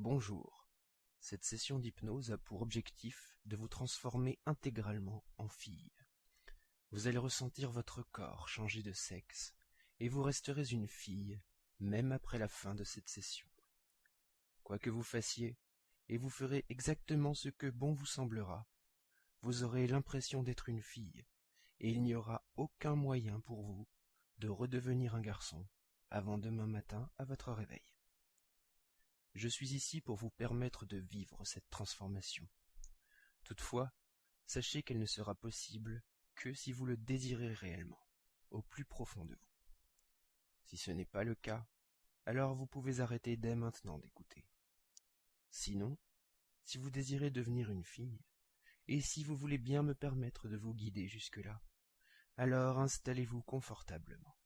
Bonjour. Cette session d'hypnose a pour objectif de vous transformer intégralement en fille. Vous allez ressentir votre corps changer de sexe et vous resterez une fille même après la fin de cette session. Quoi que vous fassiez, et vous ferez exactement ce que bon vous semblera, vous aurez l'impression d'être une fille et il n'y aura aucun moyen pour vous de redevenir un garçon avant demain matin à votre réveil. Je suis ici pour vous permettre de vivre cette transformation. Toutefois, sachez qu'elle ne sera possible que si vous le désirez réellement, au plus profond de vous. Si ce n'est pas le cas, alors vous pouvez arrêter dès maintenant d'écouter. Sinon, si vous désirez devenir une fille, et si vous voulez bien me permettre de vous guider jusque-là, alors installez-vous confortablement.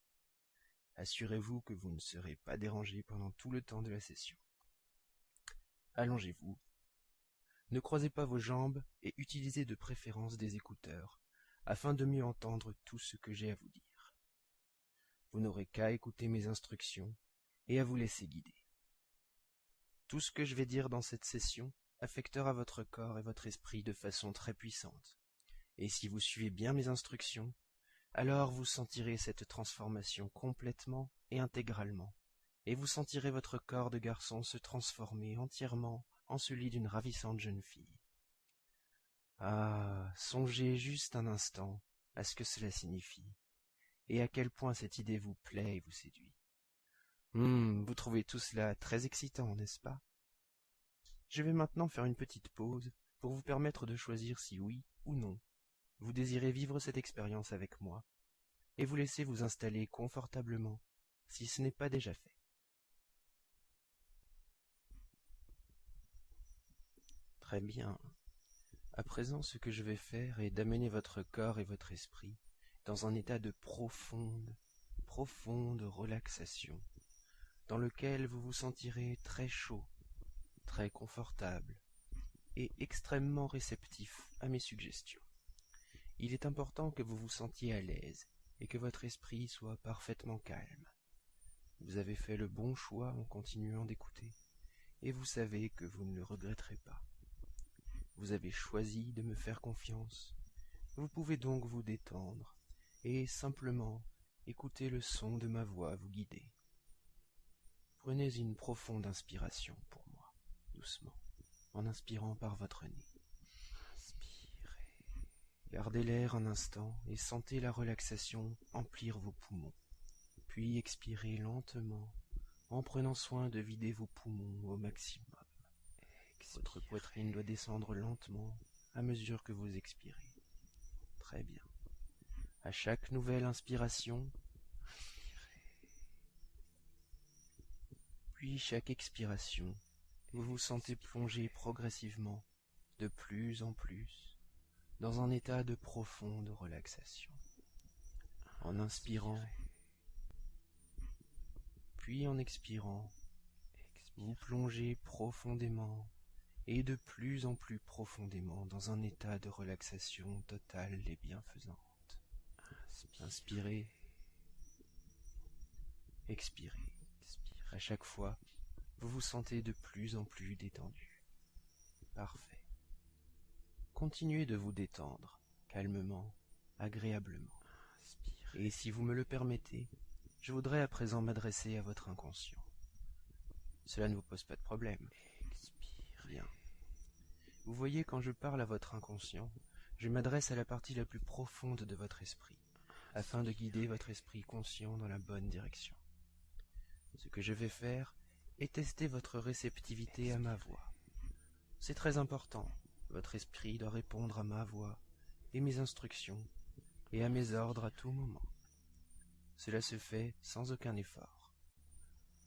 Assurez-vous que vous ne serez pas dérangé pendant tout le temps de la session. Allongez-vous. Ne croisez pas vos jambes et utilisez de préférence des écouteurs, afin de mieux entendre tout ce que j'ai à vous dire. Vous n'aurez qu'à écouter mes instructions et à vous laisser guider. Tout ce que je vais dire dans cette session affectera votre corps et votre esprit de façon très puissante. Et si vous suivez bien mes instructions, alors vous sentirez cette transformation complètement et intégralement, et vous sentirez votre corps de garçon se transformer entièrement en celui d'une ravissante jeune fille. Ah, songez juste un instant à ce que cela signifie, et à quel point cette idée vous plaît et vous séduit. Vous trouvez tout cela très excitant, n'est-ce pas? Je vais maintenant faire une petite pause pour vous permettre de choisir si oui ou non vous désirez vivre cette expérience avec moi, et vous laisser vous installer confortablement si ce n'est pas déjà fait. Très bien. À présent, ce que je vais faire est d'amener votre corps et votre esprit dans un état de profonde relaxation, dans lequel vous vous sentirez très chaud, très confortable et extrêmement réceptif à mes suggestions. Il est important que vous vous sentiez à l'aise et que votre esprit soit parfaitement calme. Vous avez fait le bon choix en continuant d'écouter, et vous savez que vous ne le regretterez pas. Vous avez choisi de me faire confiance. Vous pouvez donc vous détendre et simplement écouter le son de ma voix vous guider. Prenez une profonde inspiration pour moi, doucement, en inspirant par votre nez. Inspirez. Gardez l'air un instant et sentez la relaxation emplir vos poumons. Puis expirez lentement, en prenant soin de vider vos poumons au maximum. Votre poitrine doit descendre lentement à mesure que vous expirez. Très bien. À chaque nouvelle inspiration, puis chaque expiration, vous vous sentez plonger progressivement, de plus en plus, dans un état de profonde relaxation. En inspirant, puis en expirant, vous plongez profondément et de plus en plus profondément dans un état de relaxation totale et bienfaisante. Inspirez, expirez. À chaque fois, vous vous sentez de plus en plus détendu. Parfait. Continuez de vous détendre, calmement, agréablement. Et si vous me le permettez, je voudrais à présent m'adresser à votre inconscient. Cela ne vous pose pas de problème. Bien. Vous voyez, quand je parle à votre inconscient, je m'adresse à la partie la plus profonde de votre esprit, afin de guider votre esprit conscient dans la bonne direction. Ce que je vais faire est tester votre réceptivité à ma voix. C'est très important. Votre esprit doit répondre à ma voix et mes instructions et à mes ordres à tout moment. Cela se fait sans aucun effort.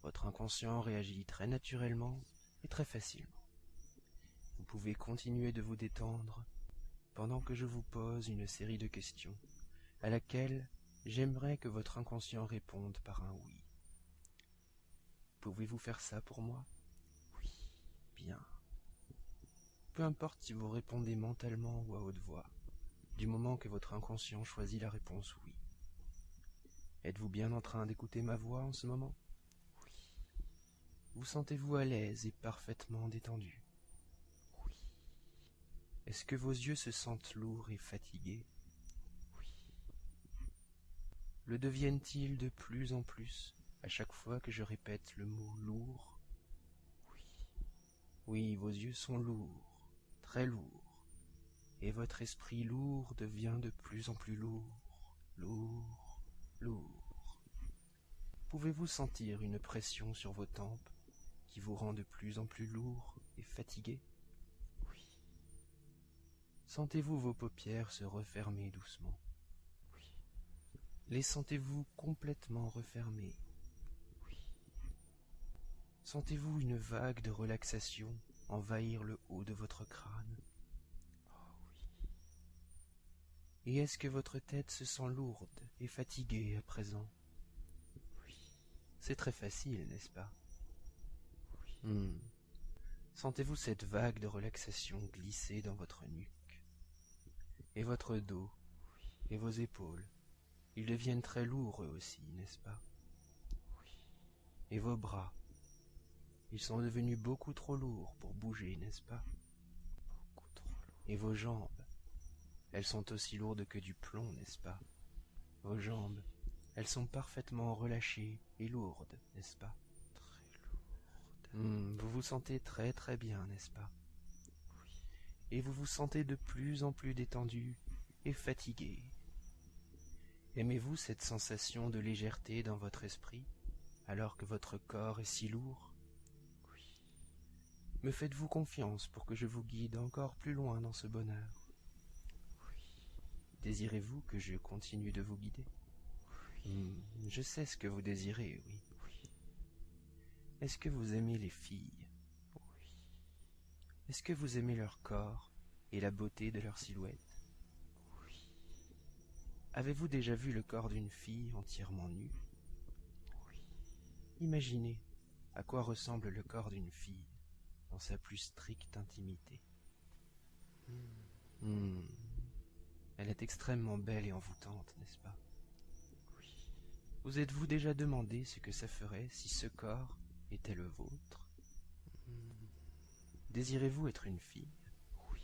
Votre inconscient réagit très naturellement et très facilement. Vous pouvez continuer de vous détendre pendant que je vous pose une série de questions à laquelle j'aimerais que votre inconscient réponde par un oui. Pouvez-vous faire ça pour moi? Oui. Bien. Peu importe si vous répondez mentalement ou à haute voix, du moment que votre inconscient choisit la réponse oui. Êtes-vous bien en train d'écouter ma voix en ce moment? Oui. Vous Vous sentez-vous à l'aise et parfaitement détendu? Oui. Est-ce que vos yeux se sentent lourds et fatigués? Oui. Le deviennent-ils de plus en plus à chaque fois que je répète le mot lourd? Oui. Oui, vos yeux sont lourds, très lourds, et votre esprit lourd devient de plus en plus lourd, lourd, lourd. Pouvez-vous sentir une pression sur vos tempes qui vous rend de plus en plus lourd et fatigué? Oui. Sentez-vous vos paupières se refermer doucement? Oui. Les sentez-vous complètement refermées? Oui. Sentez-vous une vague de relaxation envahir le haut de votre crâne? Oh oui. Et est-ce que votre tête se sent lourde et fatiguée à présent? Oui. C'est très facile, n'est-ce pas? Oui. Sentez-vous cette vague de relaxation glisser dans votre nuque? Et votre dos, et vos épaules, ils deviennent très lourds eux aussi, n'est-ce pas? Oui. Et vos bras, ils sont devenus beaucoup trop lourds pour bouger, n'est-ce pas? Beaucoup trop lourd. Et vos jambes, elles sont aussi lourdes que du plomb, n'est-ce pas? Vos jambes, elles sont parfaitement relâchées et lourdes, n'est-ce pas? Très lourd. Vous vous sentez très très bien, n'est-ce pas? Oui. Et vous vous sentez de plus en plus détendu et fatigué. Aimez-vous cette sensation de légèreté dans votre esprit, alors que votre corps est si lourd? Oui. Me faites-vous confiance pour que je vous guide encore plus loin dans ce bonheur? Oui. Désirez-vous que je continue de vous guider? Je sais ce que vous désirez, oui. Oui. Est-ce que vous aimez les filles? Oui. Est-ce que vous aimez leur corps et la beauté de leur silhouette? Oui. Avez-vous déjà vu le corps d'une fille entièrement nu? Oui. Imaginez à quoi ressemble le corps d'une fille dans sa plus stricte intimité. Elle est extrêmement belle et envoûtante, n'est-ce pas? Oui. Vous êtes-vous déjà demandé ce que ça ferait si ce corps était le vôtre? Désirez-vous être une fille? Oui.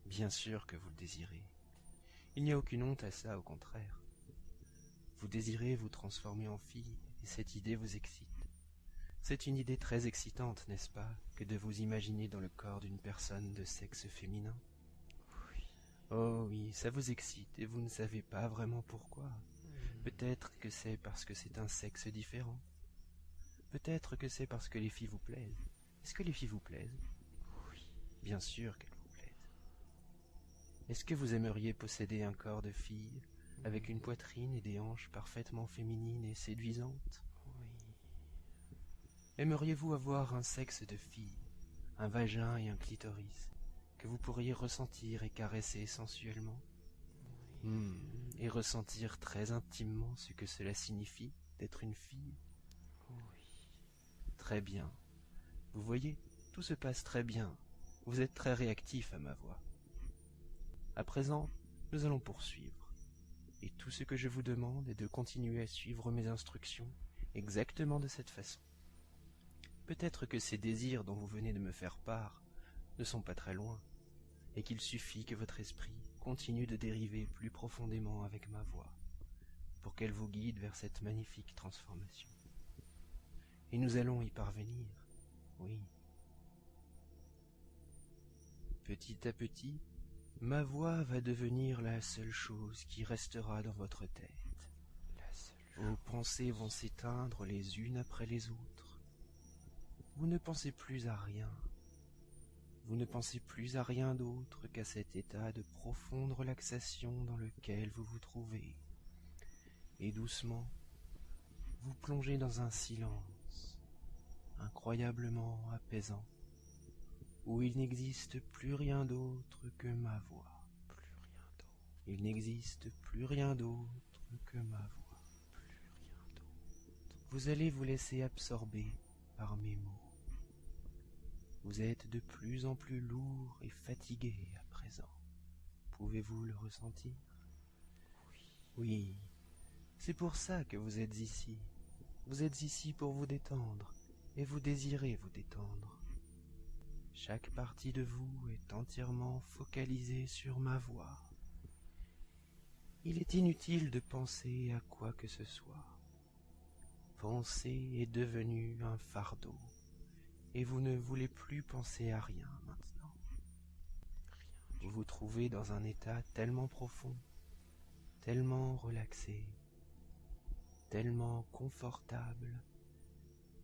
Bien sûr que vous le désirez. Il n'y a aucune honte à ça, au contraire. Vous désirez vous transformer en fille, et cette idée vous excite. C'est une idée très excitante, n'est-ce pas, que de vous imaginer dans le corps d'une personne de sexe féminin? Oui. Oh oui, ça vous excite, et vous ne savez pas vraiment pourquoi. Peut-être que c'est parce que c'est un sexe différent. Peut-être que c'est parce que les filles vous plaisent. Est-ce que les filles vous plaisent? Oui. Bien sûr qu'elles vous plaisent. Est-ce que vous aimeriez posséder un corps de fille, avec une poitrine et des hanches parfaitement féminines et séduisantes? Oui. Aimeriez-vous avoir un sexe de fille, un vagin et un clitoris, que vous pourriez ressentir et caresser sensuellement? Et ressentir très intimement ce que cela signifie d'être une fille? Oui. Très bien. Vous voyez, tout se passe très bien. Vous êtes très réactif à ma voix. À présent, nous allons poursuivre. Et tout ce que je vous demande est de continuer à suivre mes instructions exactement de cette façon. Peut-être que ces désirs dont vous venez de me faire part ne sont pas très loin, et qu'il suffit que votre esprit continue de dériver plus profondément avec ma voix, pour qu'elle vous guide vers cette magnifique transformation. Et nous allons y parvenir, oui. Petit à petit, ma voix va devenir la seule chose qui restera dans votre tête. La seule Vos pensées vont s'éteindre les unes après les autres. Vous ne pensez plus à rien. Vous ne pensez plus à rien d'autre qu'à cet état de profonde relaxation dans lequel vous vous trouvez. Et doucement, vous plongez dans un silence incroyablement apaisant, où il n'existe plus rien d'autre que ma voix. Plus rien d'autre. Il n'existe plus rien d'autre que ma voix. Plus rien d'autre. Vous allez vous laisser absorber par mes mots. Vous êtes de plus en plus lourd et fatigué à présent. Pouvez-vous le ressentir? Oui, c'est pour ça que vous êtes ici. Vous êtes ici pour vous détendre et vous désirez vous détendre. Chaque partie de vous est entièrement focalisée sur ma voix. Il est inutile de penser à quoi que ce soit. Penser est devenu un fardeau, et vous ne voulez plus penser à rien maintenant. Vous vous trouvez dans un état tellement profond, tellement relaxé, tellement confortable,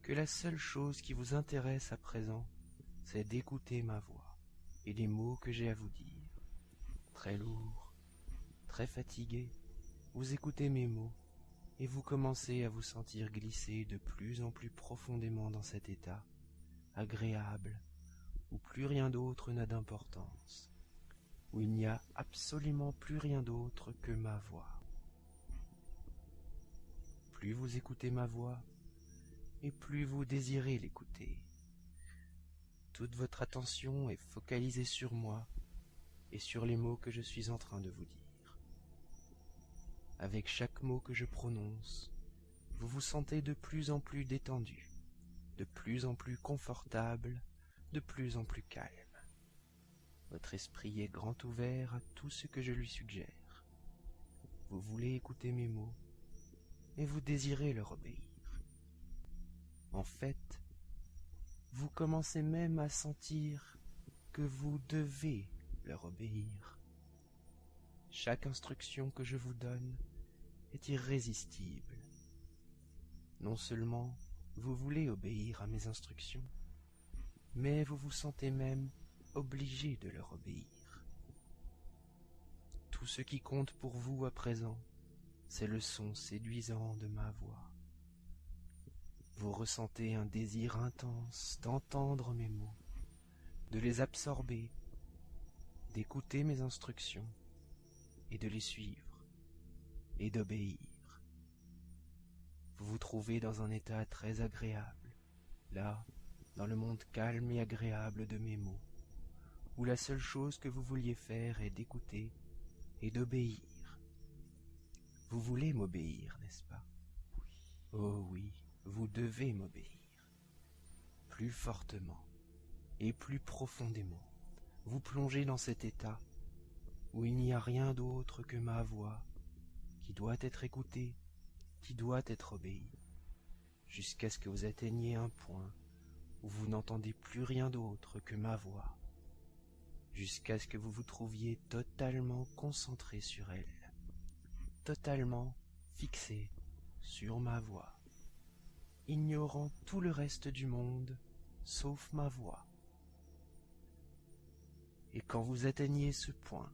que la seule chose qui vous intéresse à présent, c'est d'écouter ma voix et les mots que j'ai à vous dire. Très lourd, très fatigué, vous écoutez mes mots et vous commencez à vous sentir glisser de plus en plus profondément dans cet état, agréable, où plus rien d'autre n'a d'importance, où il n'y a absolument plus rien d'autre que ma voix. Plus vous écoutez ma voix, et plus vous désirez l'écouter. Toute votre attention est focalisée sur moi et sur les mots que je suis en train de vous dire. Avec chaque mot que je prononce, vous vous sentez de plus en plus détendu, de plus en plus confortable, de plus en plus calme. Votre esprit est grand ouvert à tout ce que je lui suggère. Vous voulez écouter mes mots et vous désirez leur obéir. En fait, vous commencez même à sentir que vous devez leur obéir. Chaque instruction que je vous donne est irrésistible. Non seulement vous voulez obéir à mes instructions, mais vous vous sentez même obligé de leur obéir. Tout ce qui compte pour vous à présent, c'est le son séduisant de ma voix. Vous ressentez un désir intense d'entendre mes mots, de les absorber, d'écouter mes instructions et de les suivre et d'obéir. Vous vous trouvez dans un état très agréable, là, dans le monde calme et agréable de mes mots, où la seule chose que vous vouliez faire est d'écouter et d'obéir. Vous voulez m'obéir, n'est-ce pas? Oh oui, vous devez m'obéir. Plus fortement et plus profondément, vous plongez dans cet état où il n'y a rien d'autre que ma voix qui doit être écoutée, qui doit être obéie, jusqu'à ce que vous atteigniez un point où vous n'entendez plus rien d'autre que ma voix, jusqu'à ce que vous vous trouviez totalement concentré sur elle, totalement fixé sur ma voix, ignorant tout le reste du monde sauf ma voix. Et quand vous atteignez ce point,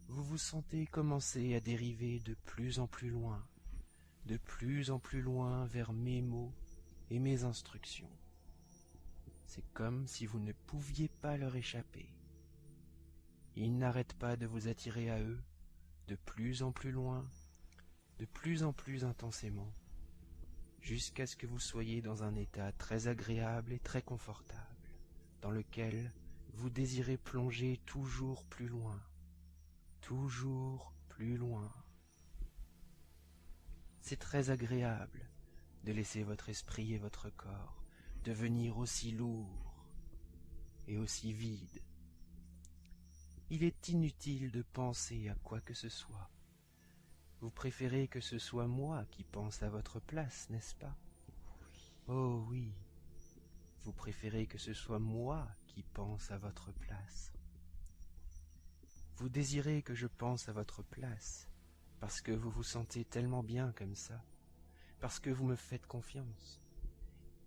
vous vous sentez commencer à dériver de plus en plus loin vers mes mots et mes instructions. C'est comme si vous ne pouviez pas leur échapper. Ils n'arrêtent pas de vous attirer à eux, de plus en plus loin, de plus en plus intensément, jusqu'à ce que vous soyez dans un état très agréable et très confortable, dans lequel vous désirez plonger toujours plus loin, toujours plus loin. C'est très agréable de laisser votre esprit et votre corps devenir aussi lourds et aussi vides. Il est inutile de penser à quoi que ce soit. Vous préférez que ce soit moi qui pense à votre place, n'est-ce pas? Oh oui, vous préférez que ce soit moi qui pense à votre place. Vous désirez que je pense à votre place, parce que vous vous sentez tellement bien comme ça, parce que vous me faites confiance,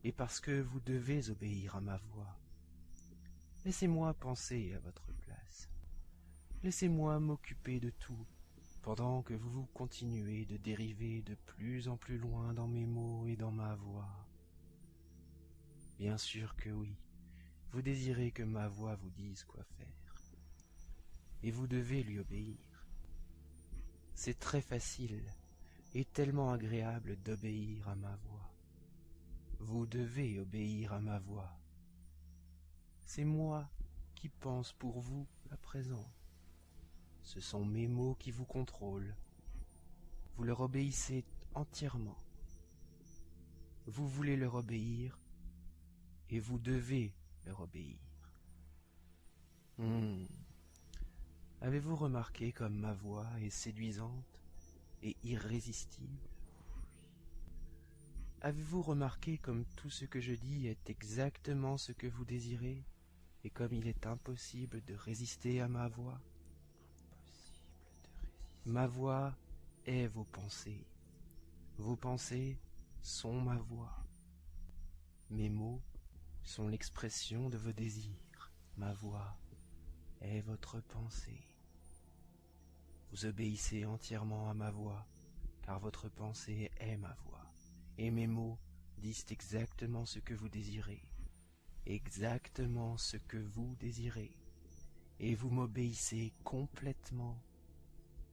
et parce que vous devez obéir à ma voix. Laissez-moi penser à votre place. Laissez-moi m'occuper de tout, pendant que vous continuez de dériver de plus en plus loin dans mes mots et dans ma voix. Bien sûr que oui, vous désirez que ma voix vous dise quoi faire, et vous devez lui obéir. C'est très facile et tellement agréable d'obéir à ma voix. Vous devez obéir à ma voix. C'est moi qui pense pour vous à présent. Ce sont mes mots qui vous contrôlent. Vous leur obéissez entièrement. Vous voulez leur obéir, et vous devez leur obéir. Avez-vous remarqué comme ma voix est séduisante et irrésistible? Avez-vous remarqué comme tout ce que je dis est exactement ce que vous désirez, et comme il est impossible de résister à ma voix? Ma voix est vos pensées. Vos pensées sont ma voix. Mes mots sont l'expression de vos désirs. Ma voix est votre pensée. Vous obéissez entièrement à ma voix, car votre pensée est ma voix, et mes mots disent exactement ce que vous désirez, exactement ce que vous désirez, et vous m'obéissez complètement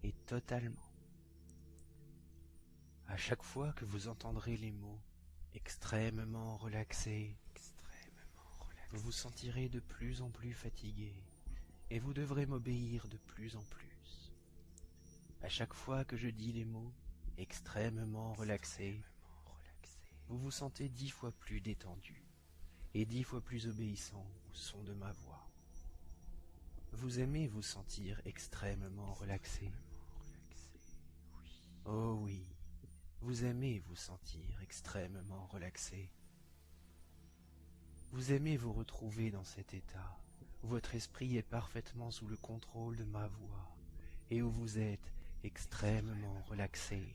et totalement. À chaque fois que vous entendrez les mots extrêmement relaxés, vous vous sentirez de plus en plus fatigué, et vous devrez m'obéir de plus en plus. À chaque fois que je dis les mots extrêmement relaxés, vous vous sentez 10 fois plus détendu et 10 fois plus obéissant au son de ma voix. Vous aimez vous sentir extrêmement relaxé. Oh oui, vous aimez vous sentir extrêmement relaxé. Vous aimez vous retrouver dans cet état où votre esprit est parfaitement sous le contrôle de ma voix et où vous êtes extrêmement relaxé,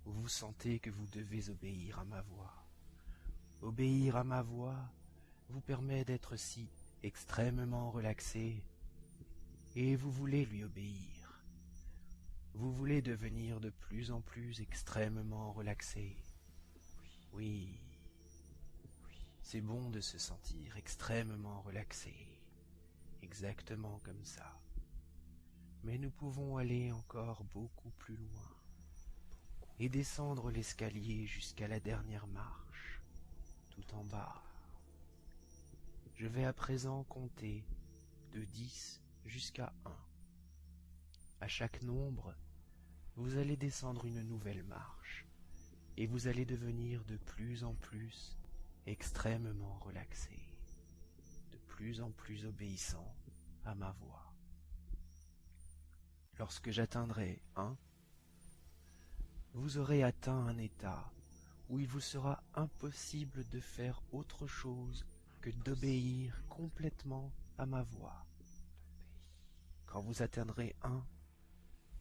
où vous sentez que vous devez obéir à ma voix. Obéir à ma voix vous permet d'être si extrêmement relaxé, et vous voulez lui obéir. Vous voulez devenir de plus en plus extrêmement relaxé. Oui, c'est bon de se sentir extrêmement relaxé, exactement comme ça. Mais nous pouvons aller encore beaucoup plus loin et descendre l'escalier jusqu'à la dernière marche, tout en bas. Je vais à présent compter de 10 jusqu'à 1. À chaque nombre, vous allez descendre une nouvelle marche et vous allez devenir de plus en plus extrêmement relaxé, de plus en plus obéissant à ma voix. Lorsque j'atteindrai 1, vous aurez atteint un état où il vous sera impossible de faire autre chose que d'obéir complètement à ma voix. Quand vous atteindrez 1,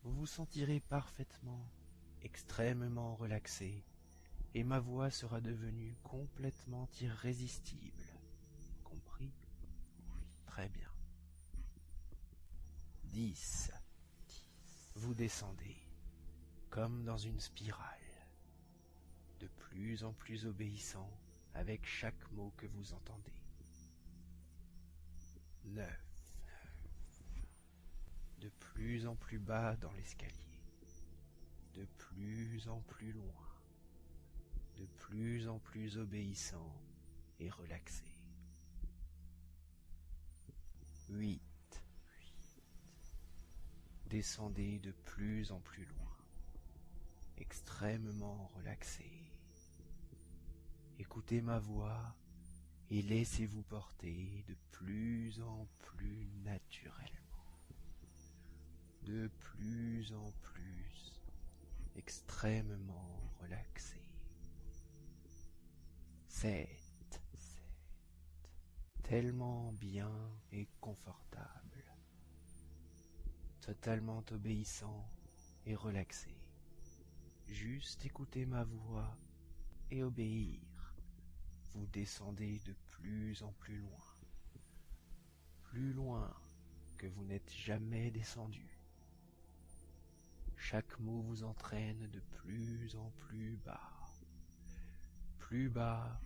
vous vous sentirez parfaitement, extrêmement relaxé, et ma voix sera devenue complètement irrésistible. Compris? Très bien. 10. Vous descendez, comme dans une spirale, de plus en plus obéissant avec chaque mot que vous entendez. 9. De plus en plus bas dans l'escalier, de plus en plus loin, de plus en plus obéissant et relaxé. 8. Descendez de plus en plus loin, extrêmement relaxé. Écoutez ma voix et laissez-vous porter de plus en plus naturellement, de plus en plus extrêmement relaxé. 7. Tellement bien et confortable, totalement obéissant et relaxé. Juste écouter ma voix et obéir. Vous descendez de plus en plus loin que vous n'êtes jamais descendu. Chaque mot vous entraîne de plus en plus bas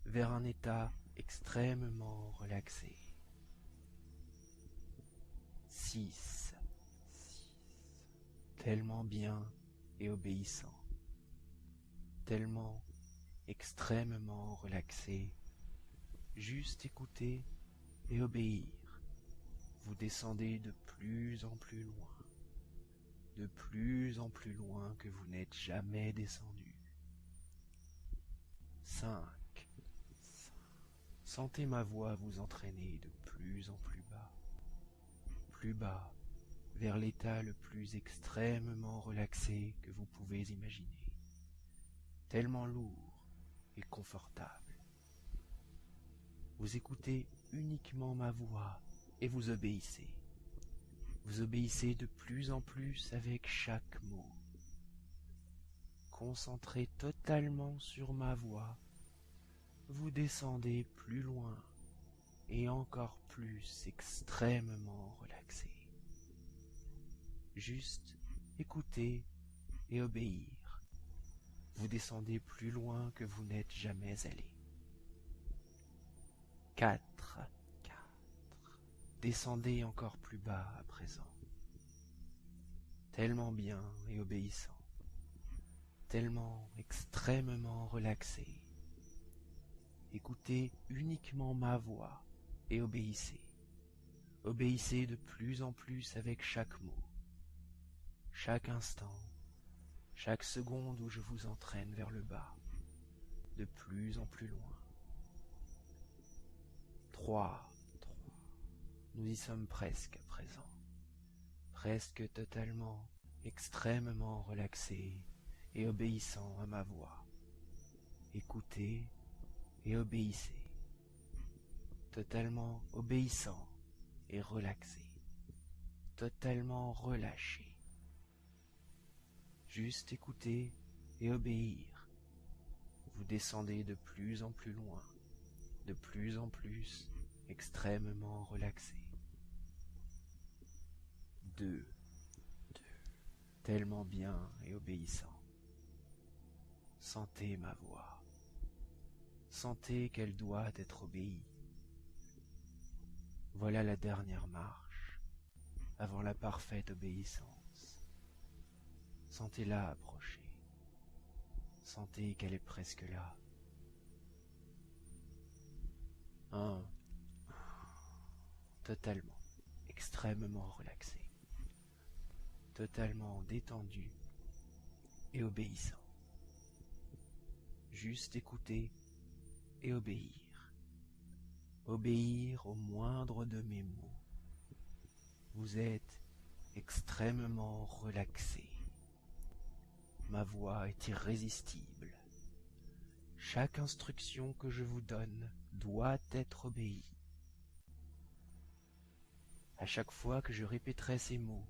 vers un état extrêmement relaxé. 6. Tellement bien et obéissant, tellement extrêmement relaxé, juste écouter et obéir. Vous descendez de plus en plus loin que vous n'êtes jamais descendu. 5. Sentez ma voix vous entraîner de plus en plus bas, vers l'état le plus extrêmement relaxé que vous pouvez imaginer, tellement lourd et confortable. Vous écoutez uniquement ma voix et vous obéissez. Vous obéissez de plus en plus avec chaque mot. Concentré totalement sur ma voix, vous descendez plus loin et encore plus extrêmement relaxé. Juste écouter et obéir. Vous descendez plus loin que vous n'êtes jamais allé. 4. Descendez encore plus bas à présent. Tellement bien et obéissant. Tellement extrêmement relaxé. Écoutez uniquement ma voix et obéissez. Obéissez de plus en plus avec chaque mot, chaque instant, chaque seconde où je vous entraîne vers le bas, de plus en plus loin. 3. Nous y sommes presque à présent, presque totalement, extrêmement relaxé et obéissant à ma voix. Écoutez et obéissez, totalement obéissant et relaxé, totalement relâché. Juste écouter et obéir. Vous descendez de plus en plus loin, de plus en plus extrêmement relaxé. 2. Tellement bien et obéissant. Sentez ma voix. Sentez qu'elle doit être obéie. Voilà la dernière marche, avant la parfaite obéissance. Sentez-la approcher. Sentez qu'elle est presque là. 1. Totalement, extrêmement relaxé. Totalement détendu et obéissant. Juste écouter et obéir. Obéir au moindre de mes mots. Vous êtes extrêmement relaxé. Ma voix est irrésistible. Chaque instruction que je vous donne doit être obéie. À chaque fois que je répéterai ces mots,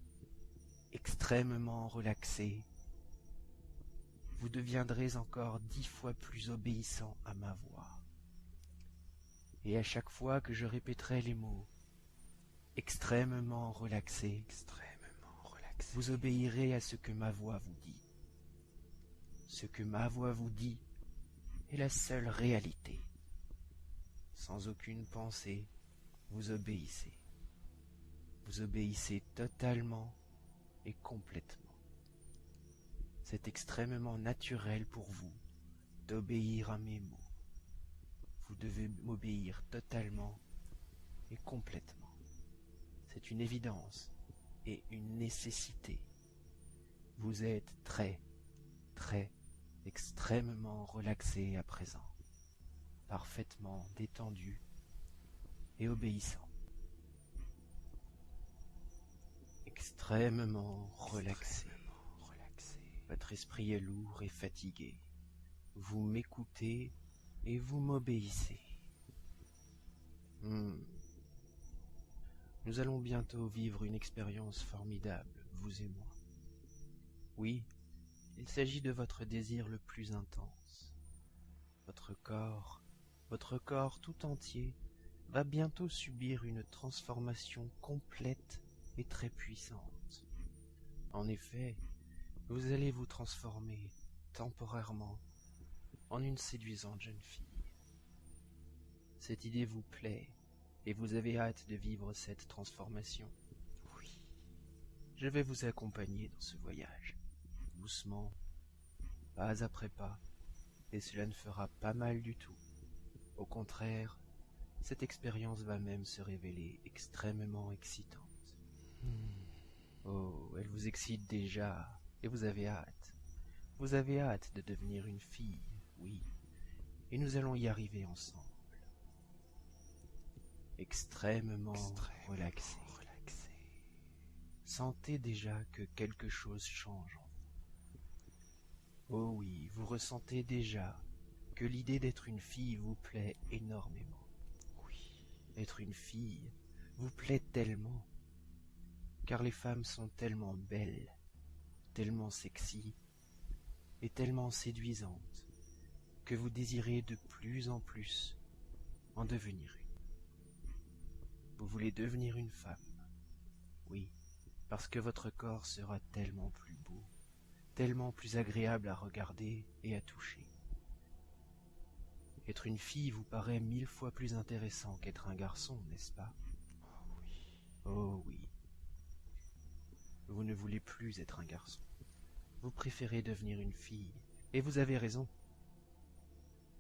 extrêmement relaxé, vous deviendrez encore 10 fois plus obéissant à ma voix. Et à chaque fois que je répéterai les mots extrêmement relaxé, vous obéirez à ce que ma voix vous dit. Ce que ma voix vous dit est la seule réalité. Sans aucune pensée, vous obéissez. Vous obéissez totalement et complètement. C'est extrêmement naturel pour vous d'obéir à mes mots. Vous devez m'obéir totalement et complètement. C'est une évidence et une nécessité. Vous êtes très, extrêmement relaxé à présent, parfaitement détendu et extrêmement relaxé. Votre esprit est lourd et fatigué. Vous m'écoutez et vous m'obéissez. Nous allons bientôt vivre une expérience formidable, vous et moi. Oui, il s'agit de votre désir le plus intense. Votre corps tout entier va bientôt subir une transformation complète et très puissante. En effet, vous allez vous transformer temporairement en une séduisante jeune fille. Cette idée vous plaît et vous avez hâte de vivre cette transformation. Oui, je vais vous accompagner dans ce voyage, doucement, pas après pas, et cela ne fera pas mal du tout. Au contraire, cette expérience va même se révéler extrêmement excitante. Oh, elle vous excite déjà, et vous avez hâte. Vous avez hâte de devenir une fille, oui, et nous allons y arriver ensemble. Extrêmement relaxé. Sentez déjà que quelque chose change en vous. Oh oui, vous ressentez déjà que l'idée d'être une fille vous plaît énormément. Oui. Être une fille vous plaît tellement, car les femmes sont tellement belles, tellement sexy et tellement séduisantes que vous désirez de plus en plus en devenir une. Vous voulez devenir une femme, oui, parce que votre corps sera tellement plus beau, tellement plus agréable à regarder et à toucher. Être une fille vous paraît 1000 fois plus intéressant qu'être un garçon, n'est-ce pas? Oh oui. Oh oui. Vous ne voulez plus être un garçon. Vous préférez devenir une fille, et vous avez raison.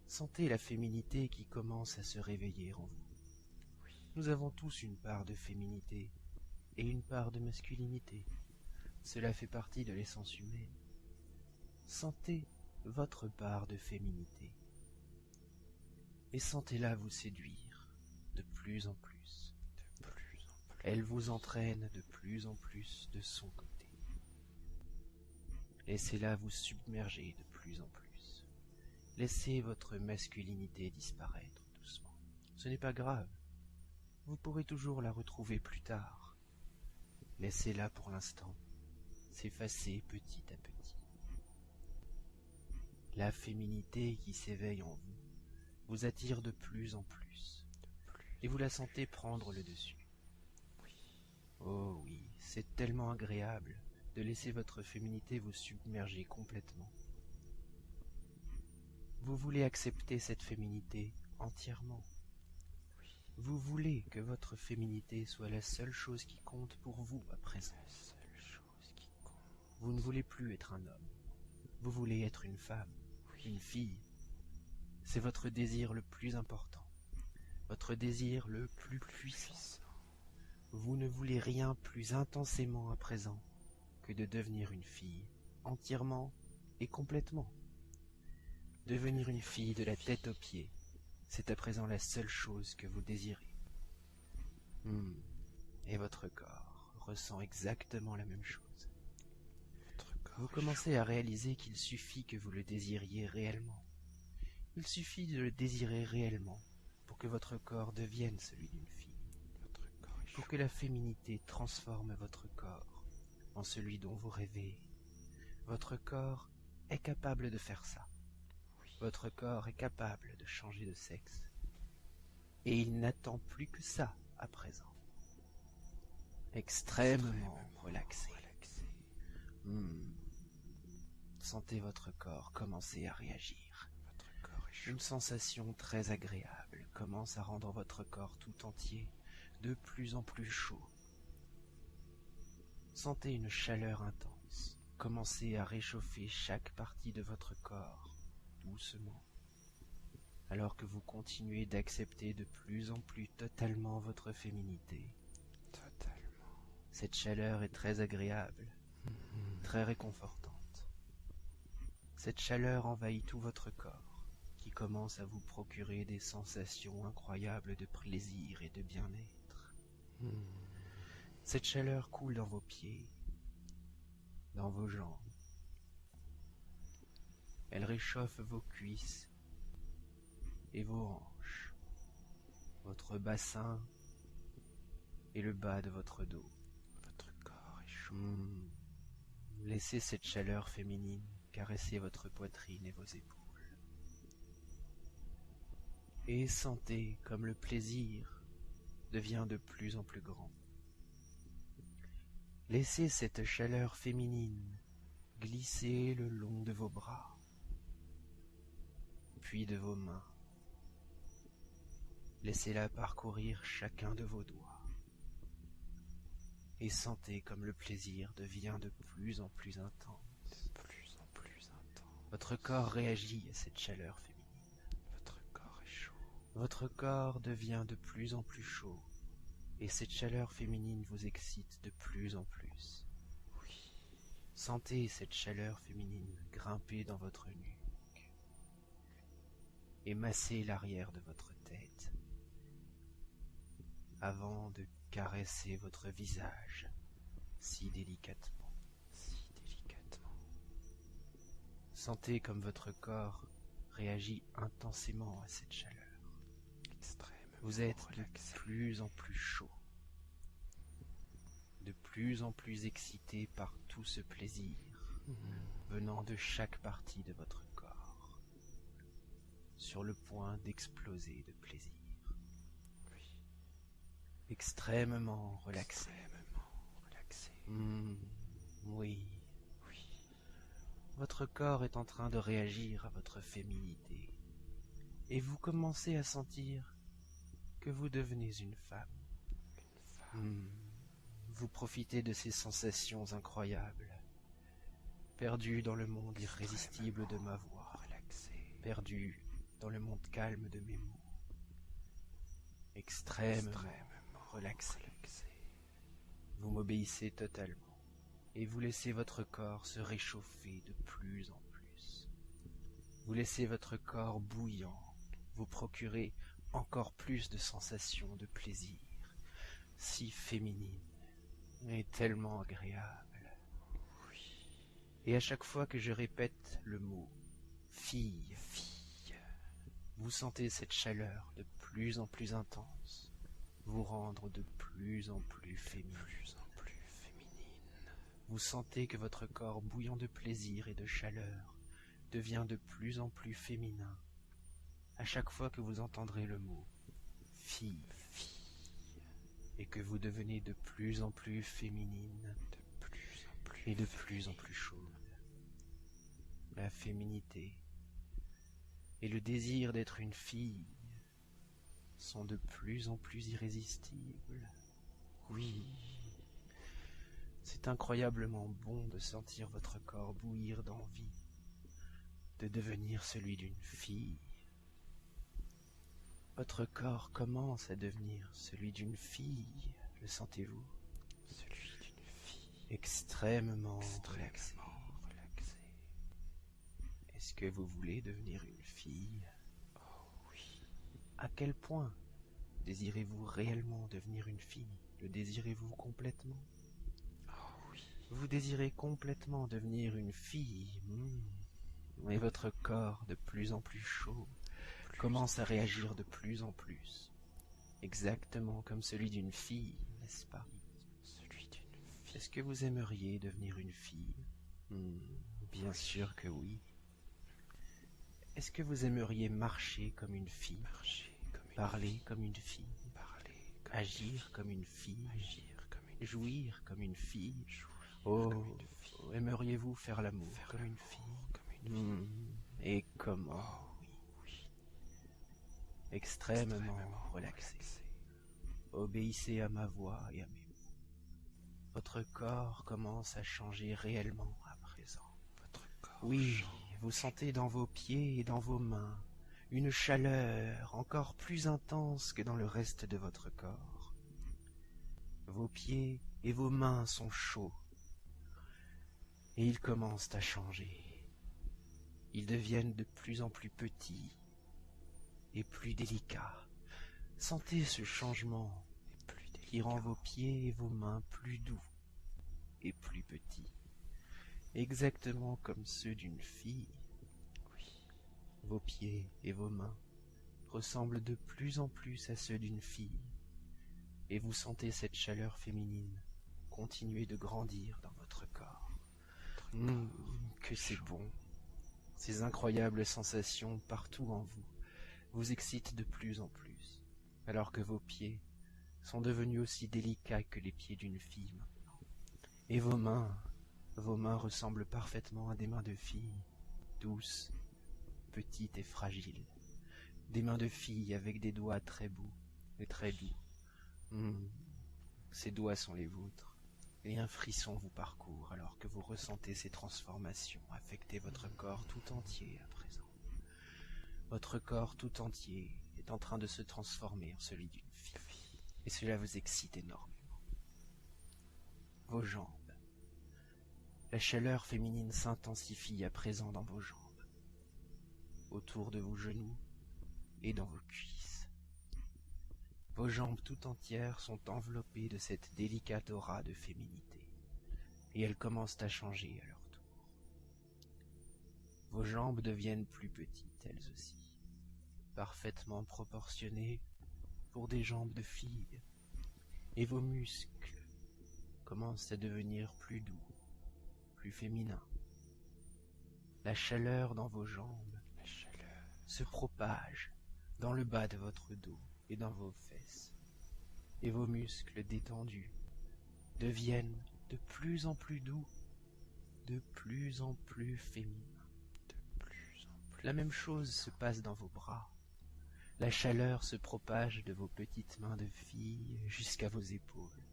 Sentez la féminité qui commence à se réveiller en vous. Nous avons tous une part de féminité et une part de masculinité. Cela fait partie de l'essence humaine. Sentez votre part de féminité et sentez-la vous séduire de plus en plus. Elle vous entraîne de plus en plus de son côté. Laissez-la vous submerger de plus en plus. Laissez votre masculinité disparaître doucement. Ce n'est pas grave. Vous pourrez toujours la retrouver plus tard. Laissez-la pour l'instant s'effacer petit à petit. La féminité qui s'éveille en vous vous attire de plus en plus, et vous la sentez prendre le dessus. Oh oui, c'est tellement agréable de laisser votre féminité vous submerger complètement. Vous voulez accepter cette féminité entièrement. Vous voulez que votre féminité soit la seule chose qui compte pour vous à présent. Vous ne voulez plus être un homme. Vous voulez être une femme, une fille. C'est votre désir le plus important, votre désir le plus puissant. Vous ne voulez rien plus intensément à présent que de devenir une fille, entièrement et complètement. Devenir une fille de la tête aux pieds, c'est à présent la seule chose que vous désirez. Et votre corps ressent exactement la même chose. Vous commencez à réaliser qu'il suffit que vous le désiriez réellement. Il suffit de le désirer réellement pour que votre corps devienne celui d'une fille. Pour que la féminité transforme votre corps en celui dont vous rêvez. Votre corps est capable de faire ça. Votre corps est capable de changer de sexe. Et il n'attend plus que ça à présent. Extrêmement relaxé. Sentez votre corps commencer à réagir. Une sensation très agréable commence à rendre votre corps tout entier de plus en plus chaud. Sentez une chaleur intense commencer à réchauffer chaque partie de votre corps, doucement, alors que vous continuez d'accepter de plus en plus totalement votre féminité. Cette chaleur est très agréable, très réconfortante. Cette chaleur envahit tout votre corps, qui commence à vous procurer des sensations incroyables de plaisir et de bien-être. Cette chaleur coule dans vos pieds, dans vos jambes. Elle réchauffe vos cuisses et vos hanches, votre bassin et le bas de votre dos. Votre corps est chaud. Laissez cette chaleur féminine caresser votre poitrine et vos épaules. Et sentez comme le plaisir devient de plus en plus grand. Laissez cette chaleur féminine glisser le long de vos bras, puis de vos mains. Laissez-la parcourir chacun de vos doigts. Et sentez comme le plaisir devient de plus en plus intense. Votre corps réagit à cette chaleur féminine. Votre corps est chaud. Votre corps devient de plus en plus chaud. Et cette chaleur féminine vous excite de plus en plus. Sentez cette chaleur féminine grimper dans votre nuque. et massez l'arrière de votre tête avant de caresser votre visage si délicatement. Sentez comme votre corps réagit intensément à cette chaleur. Vous êtes de plus en plus chaud, de plus en plus excité par tout ce plaisir venant de chaque partie de votre corps, sur le point d'exploser de plaisir. Extrêmement relaxé. Oui. Votre corps est en train de réagir à votre féminité, et vous commencez à sentir que vous devenez une femme. Vous profitez de ces sensations incroyables, perdu dans le monde irrésistible de ma voix, perdu dans le monde calme de mes mots, extrêmement relaxé. Vous m'obéissez totalement et vous laissez votre corps se réchauffer de plus en plus. Vous laissez votre corps bouillant vous procurer encore plus de sensations de plaisir, si féminines et tellement agréables. Et à chaque fois que je répète le mot fille, vous sentez cette chaleur de plus en plus intense vous rendre de plus en plus féminine. Vous sentez que votre corps bouillant de plaisir et de chaleur devient de plus en plus féminin à chaque fois que vous entendrez le mot fille, et que vous devenez de plus en plus féminine et de plus en plus chaude. La féminité et le désir d'être une fille sont de plus en plus irrésistibles. Oui, c'est incroyablement bon de sentir votre corps bouillir d'envie, de devenir celui d'une fille. Votre corps commence à devenir celui d'une fille, le sentez-vous? Celui d'une fille. Extrêmement relaxé. Est-ce que vous voulez devenir une fille? Oh oui. À quel point désirez-vous réellement devenir une fille? Le désirez-vous complètement? Oh oui. Vous désirez complètement devenir une fille. Et votre corps, de plus en plus chaud, commence à réagir de plus en plus. Exactement comme celui d'une fille, n'est-ce pas? Celui d'une fille. Est-ce que vous aimeriez devenir une fille? Bien sûr que oui. Est-ce que vous aimeriez marcher comme une fille, parler comme une fille, agir comme une fille, jouir comme une fille? Aimeriez-vous faire l'amour comme une fille? Et comment? Extrêmement relaxé. Obéissez à ma voix et à mes mots. Votre corps commence à changer réellement à présent. Oui, vous sentez dans vos pieds et dans vos mains une chaleur encore plus intense que dans le reste de votre corps. Vos pieds et vos mains sont chauds et ils commencent à changer. Ils deviennent de plus en plus petits et plus délicats. Sentez ce changement qui rend vos pieds et vos mains plus doux et plus petits, exactement comme ceux d'une fille. Vos pieds et vos mains ressemblent de plus en plus à ceux d'une fille, et vous sentez cette chaleur féminine continuer de grandir dans votre corps. Que c'est bon! Ces incroyables sensations partout en vous vous excitent de plus en plus, alors que vos pieds sont devenus aussi délicats que les pieds d'une fille maintenant. Et vos mains ressemblent parfaitement à des mains de fille, douces, petites et fragiles. Des mains de fille avec des doigts très beaux et très doux. Ces doigts sont les vôtres, et un frisson vous parcourt alors que vous ressentez ces transformations affecter votre corps tout entier à présent. Votre corps tout entier est en train de se transformer en celui d'une fille, et cela vous excite énormément. Vos jambes. La chaleur féminine s'intensifie à présent dans vos jambes, autour de vos genoux, et dans vos cuisses. Vos jambes tout entières sont enveloppées de cette délicate aura de féminité, et elles commencent à changer à leur tour. Vos jambes deviennent plus petites, elles aussi, parfaitement proportionnées pour des jambes de fille, et vos muscles commencent à devenir plus doux, plus féminins. La chaleur dans vos jambes se propage dans le bas de votre dos et dans vos fesses, et vos muscles détendus deviennent de plus en plus doux, de plus en plus féminins. La même chose se passe dans vos bras. La chaleur se propage de vos petites mains de fille jusqu'à vos épaules,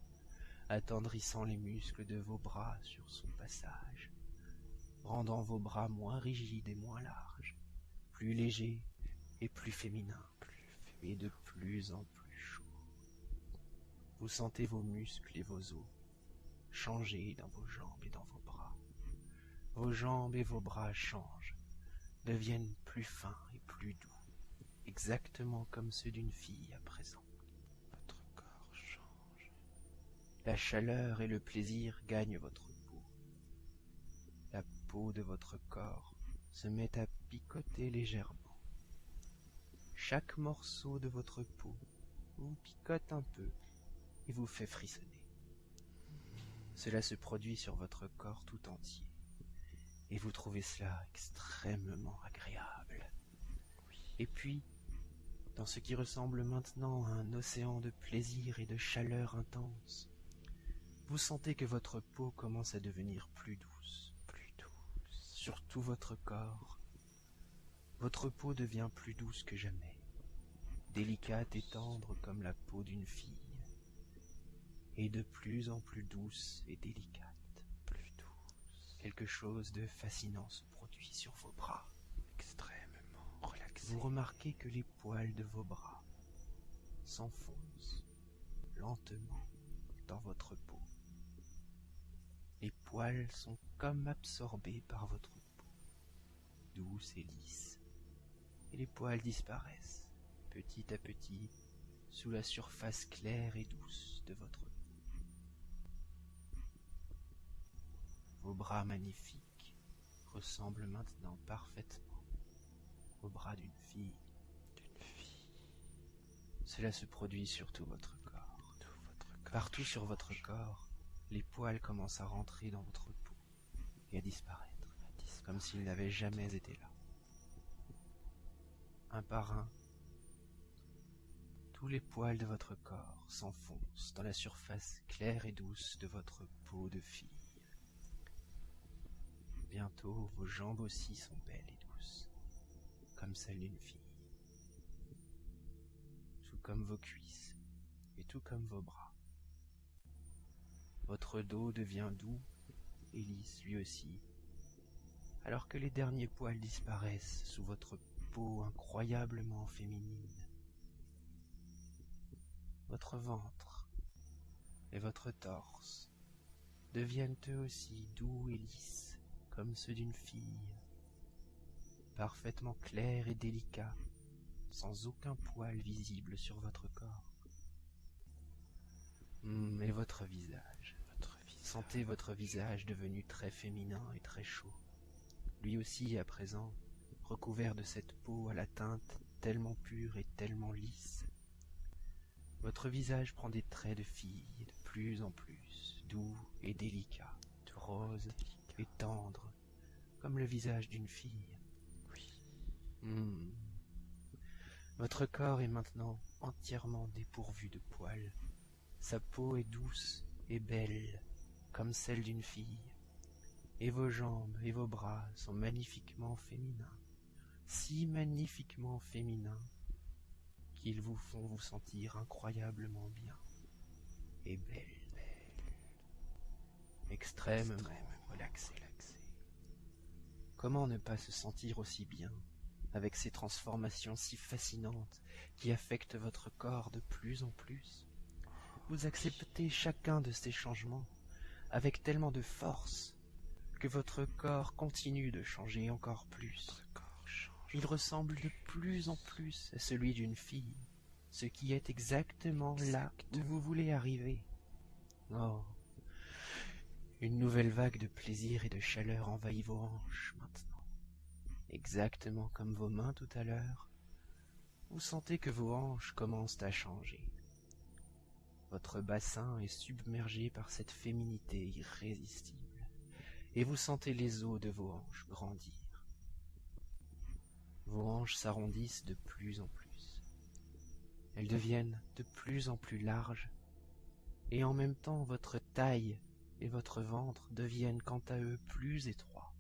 attendrissant les muscles de vos bras sur son passage, rendant vos bras moins rigides et moins larges, plus légers et plus féminins, et de plus en plus chauds. Vous sentez vos muscles et vos os changer dans vos jambes et dans vos bras. Vos jambes et vos bras changent, deviennent plus fins et plus doux, exactement comme ceux d'une fille à présent. Votre corps change. La chaleur et le plaisir gagnent votre peau. La peau de votre corps se met à picoter légèrement. Chaque morceau de votre peau vous picote un peu et vous fait frissonner. Cela se produit sur votre corps tout entier, et vous trouvez cela extrêmement agréable. Et puis, dans ce qui ressemble maintenant à un océan de plaisir et de chaleur intense, vous sentez que votre peau commence à devenir plus douce, sur tout votre corps. Votre peau devient plus douce que jamais, délicate et tendre comme la peau d'une fille, et de plus en plus douce et délicate. Quelque chose de fascinant se produit sur vos bras, extrêmement relaxé. Vous remarquez que les poils de vos bras s'enfoncent lentement dans votre peau. Les poils sont comme absorbés par votre peau, douce et lisse, et les poils disparaissent petit à petit sous la surface claire et douce de votre peau. Vos bras magnifiques ressemblent maintenant parfaitement aux bras d'une fille. Cela se produit sur tout votre corps. Partout sur votre corps, les poils commencent à rentrer dans votre peau et à disparaître, comme s'ils n'avaient jamais été là. Un par un, tous les poils de votre corps s'enfoncent dans la surface claire et douce de votre peau de fille. Bientôt, vos jambes aussi sont belles et douces, comme celles d'une fille. Tout comme vos cuisses, et tout comme vos bras. Votre dos devient doux et lisse lui aussi, alors que les derniers poils disparaissent sous votre peau incroyablement féminine. Votre ventre et votre torse deviennent eux aussi doux et lisses, comme ceux d'une fille, parfaitement clairs et délicats, sans aucun poil visible sur votre corps. Et votre visage. Sentez votre visage devenu très féminin et très chaud, lui aussi à présent recouvert de cette peau à la teinte tellement pure et tellement lisse. Votre visage prend des traits de fille de plus en plus doux et délicats, rose et tendre, comme le visage d'une fille. Votre corps est maintenant entièrement dépourvu de poils. Sa peau est douce et belle, comme celle d'une fille. Et vos jambes et vos bras sont magnifiquement féminins, si magnifiquement féminins, qu'ils vous font vous sentir incroyablement bien et belle. Extrêmement relaxé. Comment ne pas se sentir aussi bien avec ces transformations si fascinantes qui affectent votre corps de plus en plus? Vous acceptez chacun de ces changements avec tellement de force que votre corps continue de changer encore plus. Il ressemble de plus en plus à celui d'une fille, ce qui est exactement là où vous voulez arriver. Oh, une nouvelle vague de plaisir et de chaleur envahit vos hanches maintenant. Exactement comme vos mains tout à l'heure, vous sentez que vos hanches commencent à changer. Votre bassin est submergé par cette féminité irrésistible, et vous sentez les os de vos hanches grandir. Vos hanches s'arrondissent de plus en plus. Elles deviennent de plus en plus larges, et en même temps votre taille et votre ventre deviennent quant à eux plus étroits.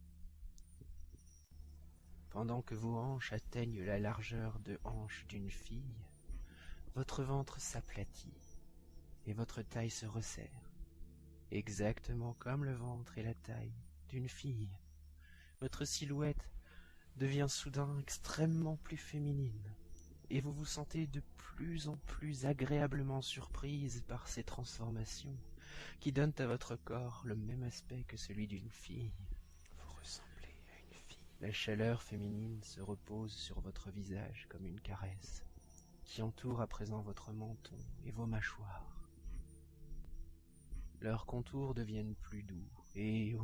Pendant que vos hanches atteignent la largeur de hanches d'une fille, votre ventre s'aplatit et votre taille se resserre, exactement comme le ventre et la taille d'une fille. Votre silhouette devient soudain extrêmement plus féminine, et vous vous sentez de plus en plus agréablement surprise par ces transformations qui donnent à votre corps le même aspect que celui d'une fille. Vous ressemblez à une fille. La chaleur féminine se repose sur votre visage comme une caresse, qui entoure à présent votre menton et vos mâchoires. Leurs contours deviennent plus doux et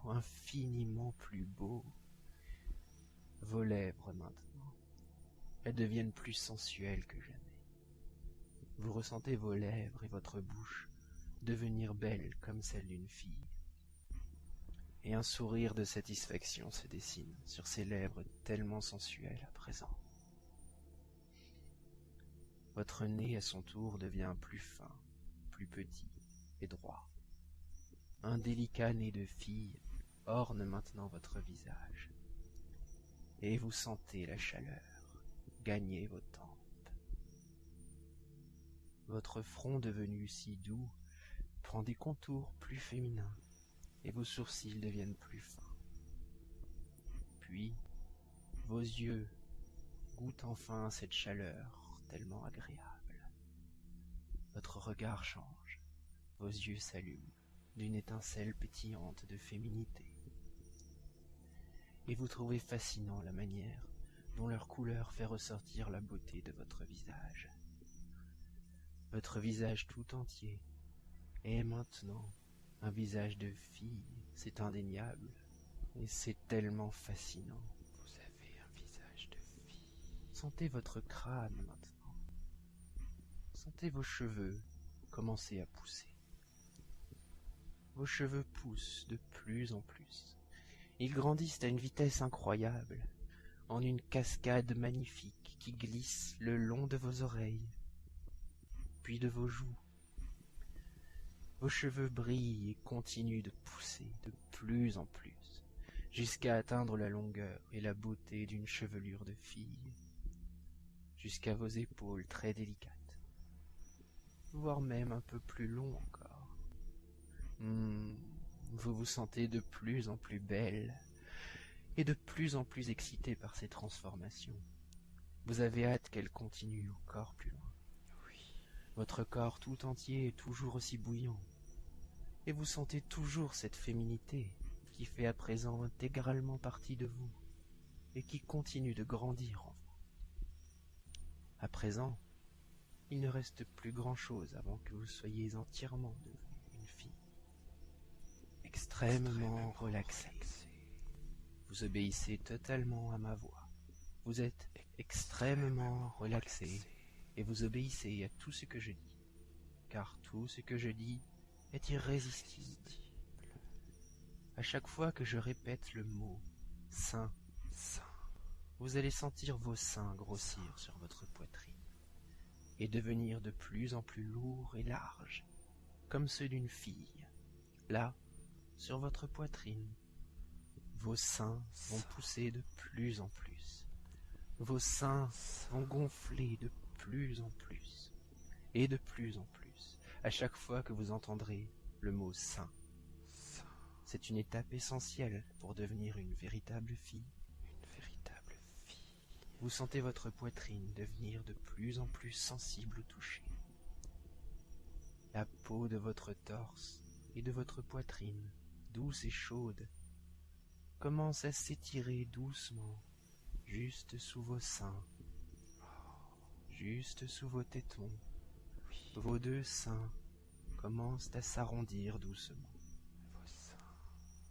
infiniment plus beaux. Vos lèvres maintenant, elles deviennent plus sensuelles que jamais. Vous ressentez vos lèvres et votre bouche devenir belles comme celles d'une fille. Et un sourire de satisfaction se dessine sur ces lèvres tellement sensuelles à présent. Votre nez à son tour devient plus fin, plus petit et droit. Un délicat nez de fille orne maintenant votre visage, et vous sentez la chaleur gagner vos tempes. Votre front devenu si doux prend des contours plus féminins, et vos sourcils deviennent plus fins. Puis, vos yeux goûtent enfin cette chaleur tellement agréable. Votre regard change, vos yeux s'allument d'une étincelle pétillante de féminité. Et vous trouvez fascinant la manière dont leur couleur fait ressortir la beauté de votre visage. Votre visage tout entier est maintenant un visage de fille, c'est indéniable, et c'est tellement fascinant. Vous avez un visage de fille. Sentez votre crâne maintenant. Sentez vos cheveux commencer à pousser. Vos cheveux poussent de plus en plus. Ils grandissent à une vitesse incroyable, en une cascade magnifique qui glisse le long de vos oreilles, puis de vos joues. Vos cheveux brillent et continuent de pousser de plus en plus, jusqu'à atteindre la longueur et la beauté d'une chevelure de fille, jusqu'à vos épaules très délicates, voire même un peu plus long encore. Vous vous sentez de plus en plus belle et de plus en plus excitée par ces transformations. Vous avez hâte qu'elles continuent encore plus loin. Oui. Votre corps tout entier est toujours aussi bouillant, et vous sentez toujours cette féminité qui fait à présent intégralement partie de vous et qui continue de grandir en vous. À présent, il ne reste plus grand-chose avant que vous soyez entièrement devenue une fille. Extrêmement relaxée. Vous obéissez totalement à ma voix. Vous êtes extrêmement relaxé et vous obéissez à tout ce que je dis, car tout ce que je dis est irrésistible. À chaque fois que je répète le mot « sein », vous allez sentir vos seins grossir sur votre poitrine et devenir de plus en plus lourds et larges, comme ceux d'une fille. Là, sur votre poitrine, vos seins vont pousser de plus en plus. Vos seins vont gonfler de plus en plus et de plus en plus à chaque fois que vous entendrez le mot sein. C'est une étape essentielle pour devenir une véritable fille. Une véritable fille. Vous sentez votre poitrine devenir de plus en plus sensible au toucher. La peau de votre torse et de votre poitrine, douce et chaude, commence à s'étirer doucement juste sous vos seins, juste sous vos tétons. Vos deux seins commencent à s'arrondir doucement.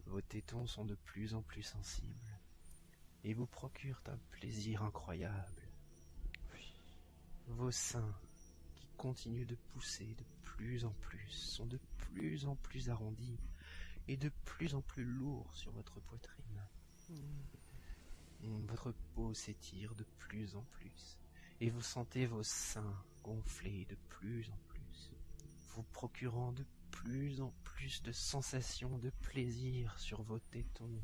Vos tétons sont de plus en plus sensibles et vous procurent un plaisir incroyable. Vos seins, qui continuent de pousser de plus en plus, sont de plus en plus arrondis et de plus en plus lourds sur votre poitrine. Votre peau s'étire de plus en plus et vous sentez vos seins gonfler de plus en plus, vous procurant de plus en plus de sensations de plaisir sur vos tétons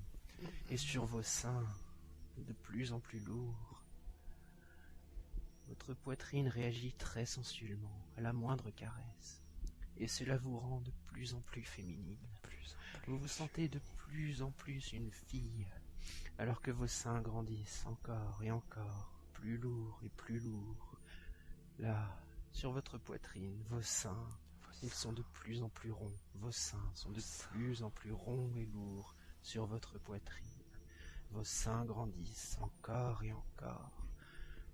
et sur vos seins de plus en plus lourds. Votre poitrine réagit très sensuellement à la moindre caresse, et cela vous rend de plus en plus féminine. Vous vous sentez de plus en plus une fille, alors que vos seins grandissent encore et encore, plus lourds et plus lourds. Là, sur votre poitrine, vos seins, ils sont de plus en plus ronds. Vos seins sont de plus en plus ronds et lourds sur votre poitrine. Vos seins grandissent encore et encore,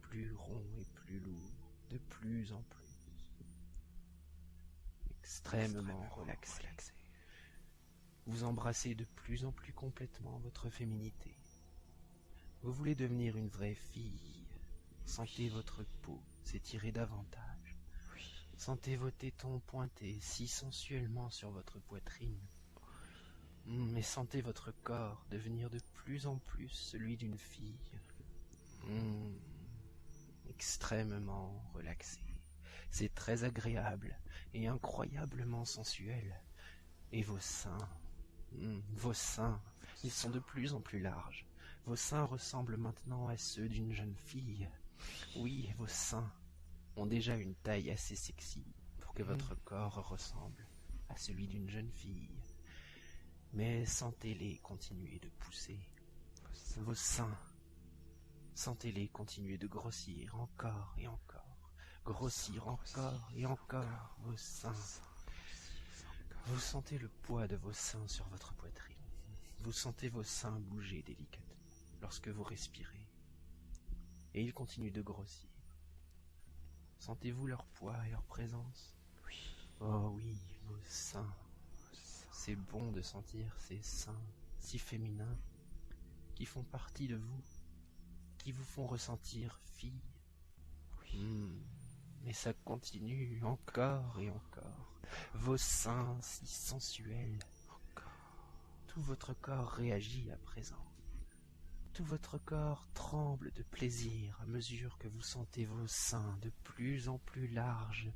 plus ronds et plus lourds, de plus en plus. Extrêmement relaxé. Vous embrassez de plus en plus complètement votre féminité. Vous voulez devenir une vraie fille. Sentez votre peau s'étirer davantage. Sentez vos tétons pointer si sensuellement sur votre poitrine. Et sentez votre corps devenir de plus en plus celui d'une fille. Extrêmement relaxé. C'est très agréable et incroyablement sensuel. Et vos seins, ils sont de plus en plus larges. Vos seins ressemblent maintenant à ceux d'une jeune fille. Oui, vos seins ont déjà une taille assez sexy pour que votre corps ressemble à celui d'une jeune fille. Mais sentez-les continuer de pousser. Vos seins, sentez-les continuer de grossir encore et encore. Grossir encore et encore vos seins. Vous sentez le poids de vos seins sur votre poitrine. Vous sentez vos seins bouger délicatement lorsque vous respirez. Et ils continuent de grossir. Sentez-vous leur poids et leur présence? Oh oui, vos seins. C'est bon de sentir ces seins si féminins qui font partie de vous, qui vous font ressentir fille. Mais ça continue encore et encore. Vos seins si sensuels. Tout votre corps réagit à présent. Tout votre corps tremble de plaisir à mesure que vous sentez vos seins de plus en plus larges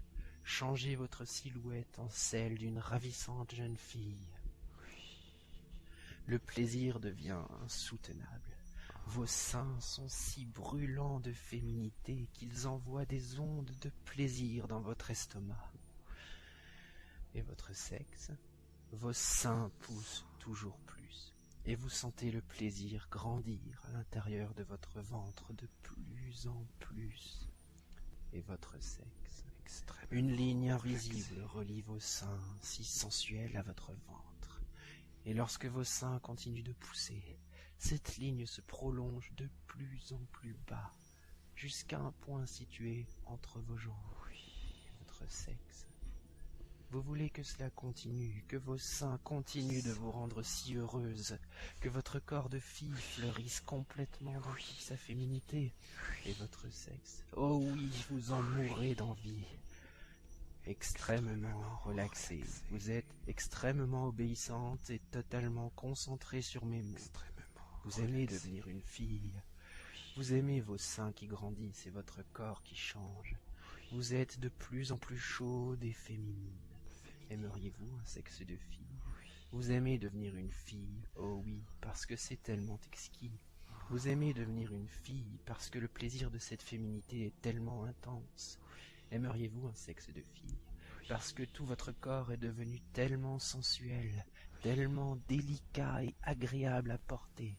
changer votre silhouette en celle d'une ravissante jeune fille. Le plaisir devient insoutenable. Vos seins sont si brûlants de féminité qu'ils envoient des ondes de plaisir dans votre estomac. Et votre sexe, vos seins poussent toujours plus, et vous sentez le plaisir grandir à l'intérieur de votre ventre de plus en plus. Et votre sexe, une ligne invisible relie vos seins si sensuels à votre ventre. Et lorsque vos seins continuent de pousser, cette ligne se prolonge de plus en plus bas, jusqu'à un point situé entre vos jambes et votre sexe. Vous voulez que cela continue, que vos seins continuent de vous rendre si heureuse, que votre corps de fille fleurisse complètement dans toute sa féminité, et votre sexe. Oh oui, vous en mourrez d'envie. Extrêmement relaxée, vous êtes extrêmement obéissante et totalement concentrée sur mes mots. Vous aimez devenir une fille. Vous aimez vos seins qui grandissent et votre corps qui change. Vous êtes de plus en plus chaude et féminine. Aimeriez-vous un sexe de fille? Vous aimez devenir une fille, oh oui, parce que c'est tellement exquis. Vous aimez devenir une fille parce que le plaisir de cette féminité est tellement intense. Aimeriez-vous un sexe de fille? Parce que tout votre corps est devenu tellement sensuel, tellement délicat et agréable à porter.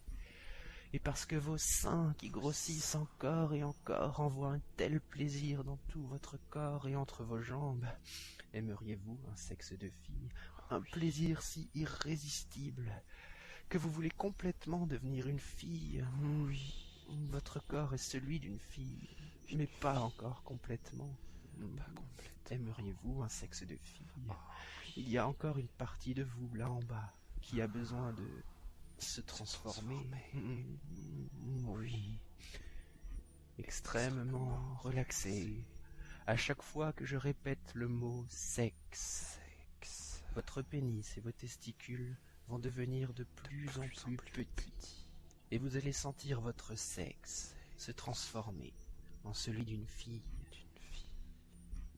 Et parce que vos seins qui grossissent encore et encore envoient un tel plaisir dans tout votre corps et entre vos jambes. Aimeriez-vous un sexe de fille? Un plaisir si irrésistible que vous voulez complètement devenir une fille? Oui. Votre corps est celui d'une fille, mais pas encore complètement. Pas complètement. Aimeriez-vous un sexe de fille? Oh, Il y a encore une partie de vous, là en bas, qui a besoin de se transformer. Oui. Extrêmement relaxé. À chaque fois que je répète le mot sexe, votre pénis et vos testicules vont devenir de plus en plus petits. Et vous allez sentir votre sexe se transformer en celui d'une fille.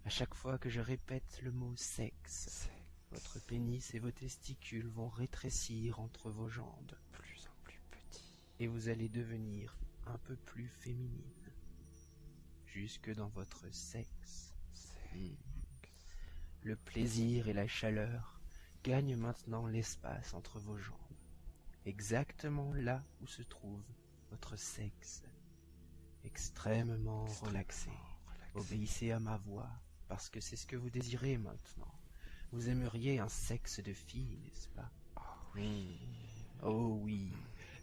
À chaque fois que je répète le mot sexe, votre pénis et vos testicules vont rétrécir entre vos jambes, plus en plus petit. et vous allez devenir un peu plus féminine, jusque dans votre sexe. Le plaisir et la chaleur gagnent maintenant l'espace entre vos jambes, exactement là où se trouve votre sexe, extrêmement relaxé. Obéissez à ma voix, parce que c'est ce que vous désirez maintenant. Vous aimeriez un sexe de fille, n'est-ce pas? Oh oui,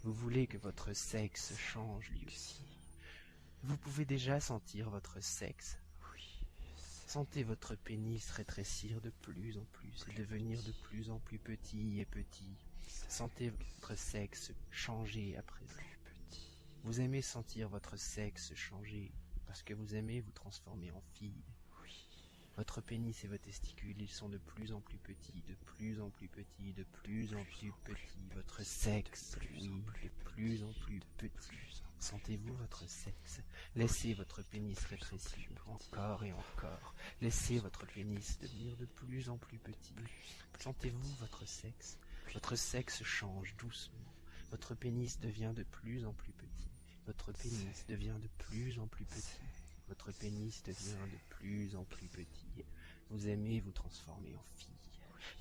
vous voulez que votre sexe change lui aussi. Vous pouvez déjà sentir votre sexe. Sentez votre pénis rétrécir de plus en plus et devenir de plus en plus petit et petit. Sentez votre sexe changer à présent. Vous aimez sentir votre sexe changer parce que vous aimez vous transformer en fille. Votre pénis et vos testicules, ils sont de plus en plus petits, de plus en plus petits, de plus en plus petits. Votre sexe, oui, de plus en plus petit. Sentez-vous votre sexe? Laissez votre pénis rétrécir encore et encore. Laissez votre pénis devenir de plus en plus petit. Sentez-vous votre sexe? Votre sexe change doucement. Votre pénis devient de plus en plus petit. Votre pénis devient de plus en plus petit. Votre pénis devient de plus en plus petit. Vous aimez vous transformer en fille.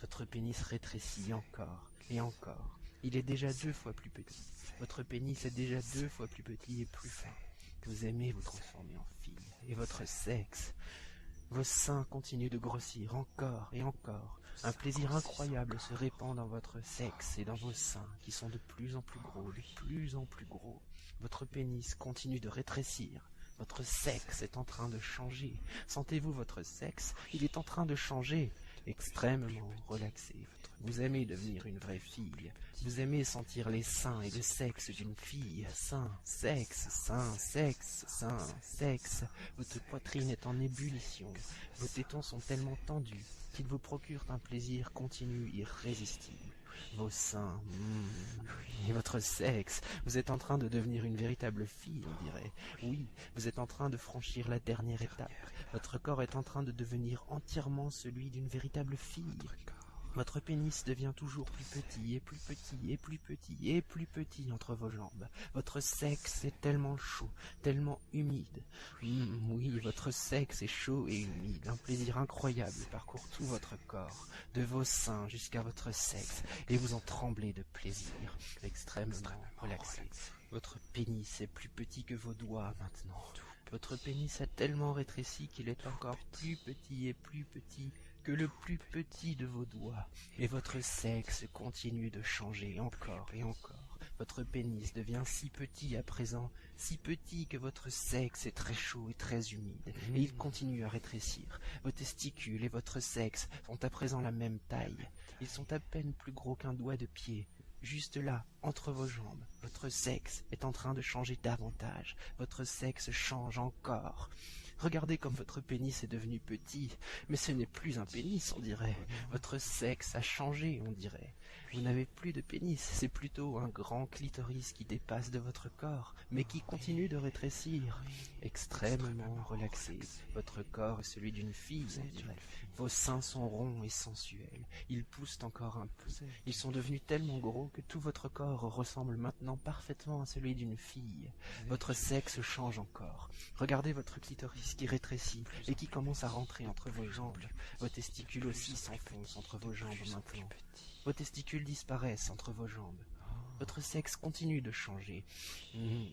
Votre pénis rétrécit encore et encore. Il est déjà 2 fois plus petit. Votre pénis est déjà 2 fois plus petit et plus fin. Vous aimez vous transformer en fille. Et votre sexe, vos seins continuent de grossir encore et encore. Un plaisir incroyable se répand dans votre sexe et dans vos seins qui sont de plus en plus gros, de plus en plus gros. Votre pénis continue de rétrécir. Votre sexe est en train de changer. Sentez-vous votre sexe? Il est en train de changer. Extrêmement relaxé. Vous aimez devenir une vraie fille. Vous aimez sentir les seins et le sexe d'une fille. Sein, sexe, sein, sexe, sein, sexe. Votre poitrine est en ébullition. Vos tétons sont tellement tendus qu'ils vous procurent un plaisir continu irrésistible. Vos seins, et votre sexe, vous êtes en train de devenir une véritable fille, on dirait. Oui, vous êtes en train de franchir la dernière étape. Votre corps est en train de devenir entièrement celui d'une véritable fille. Votre pénis devient toujours plus petit et plus petit et plus petit et plus petit entre vos jambes. Votre sexe est tellement chaud, tellement humide. Oui, votre sexe est chaud et humide. Un plaisir incroyable parcourt tout votre corps, de vos seins jusqu'à votre sexe, et vous en tremblez de plaisir, extrêmement relaxé. Votre pénis est plus petit que vos doigts maintenant. Votre pénis a tellement rétréci qu'il est encore plus petit et plus petit que le plus petit de vos doigts, et votre sexe continue de changer encore et encore. Votre pénis devient si petit à présent, si petit que votre sexe est très chaud et très humide, et il continue à rétrécir. Vos testicules et votre sexe sont à présent la même taille. Ils sont à peine plus gros qu'un doigt de pied. Juste là, entre vos jambes, votre sexe est en train de changer davantage. Votre sexe change encore. Regardez comme votre pénis est devenu petit, mais ce n'est plus un pénis, on dirait. Votre sexe a changé, on dirait. Vous n'avez plus de pénis, c'est plutôt un grand clitoris qui dépasse de votre corps, mais qui continue de rétrécir. Extrêmement relaxé, votre corps est celui d'une fille, on dirait. Vos seins sont ronds et sensuels, ils poussent encore un peu. Ils sont devenus tellement gros que tout votre corps ressemble maintenant parfaitement à celui d'une fille. Votre sexe change encore. Regardez votre clitoris qui rétrécit et qui commence à rentrer entre vos jambes. Vos testicules aussi s'enfoncent entre vos jambes maintenant. Vos testicules disparaissent entre vos jambes. Votre sexe continue de changer.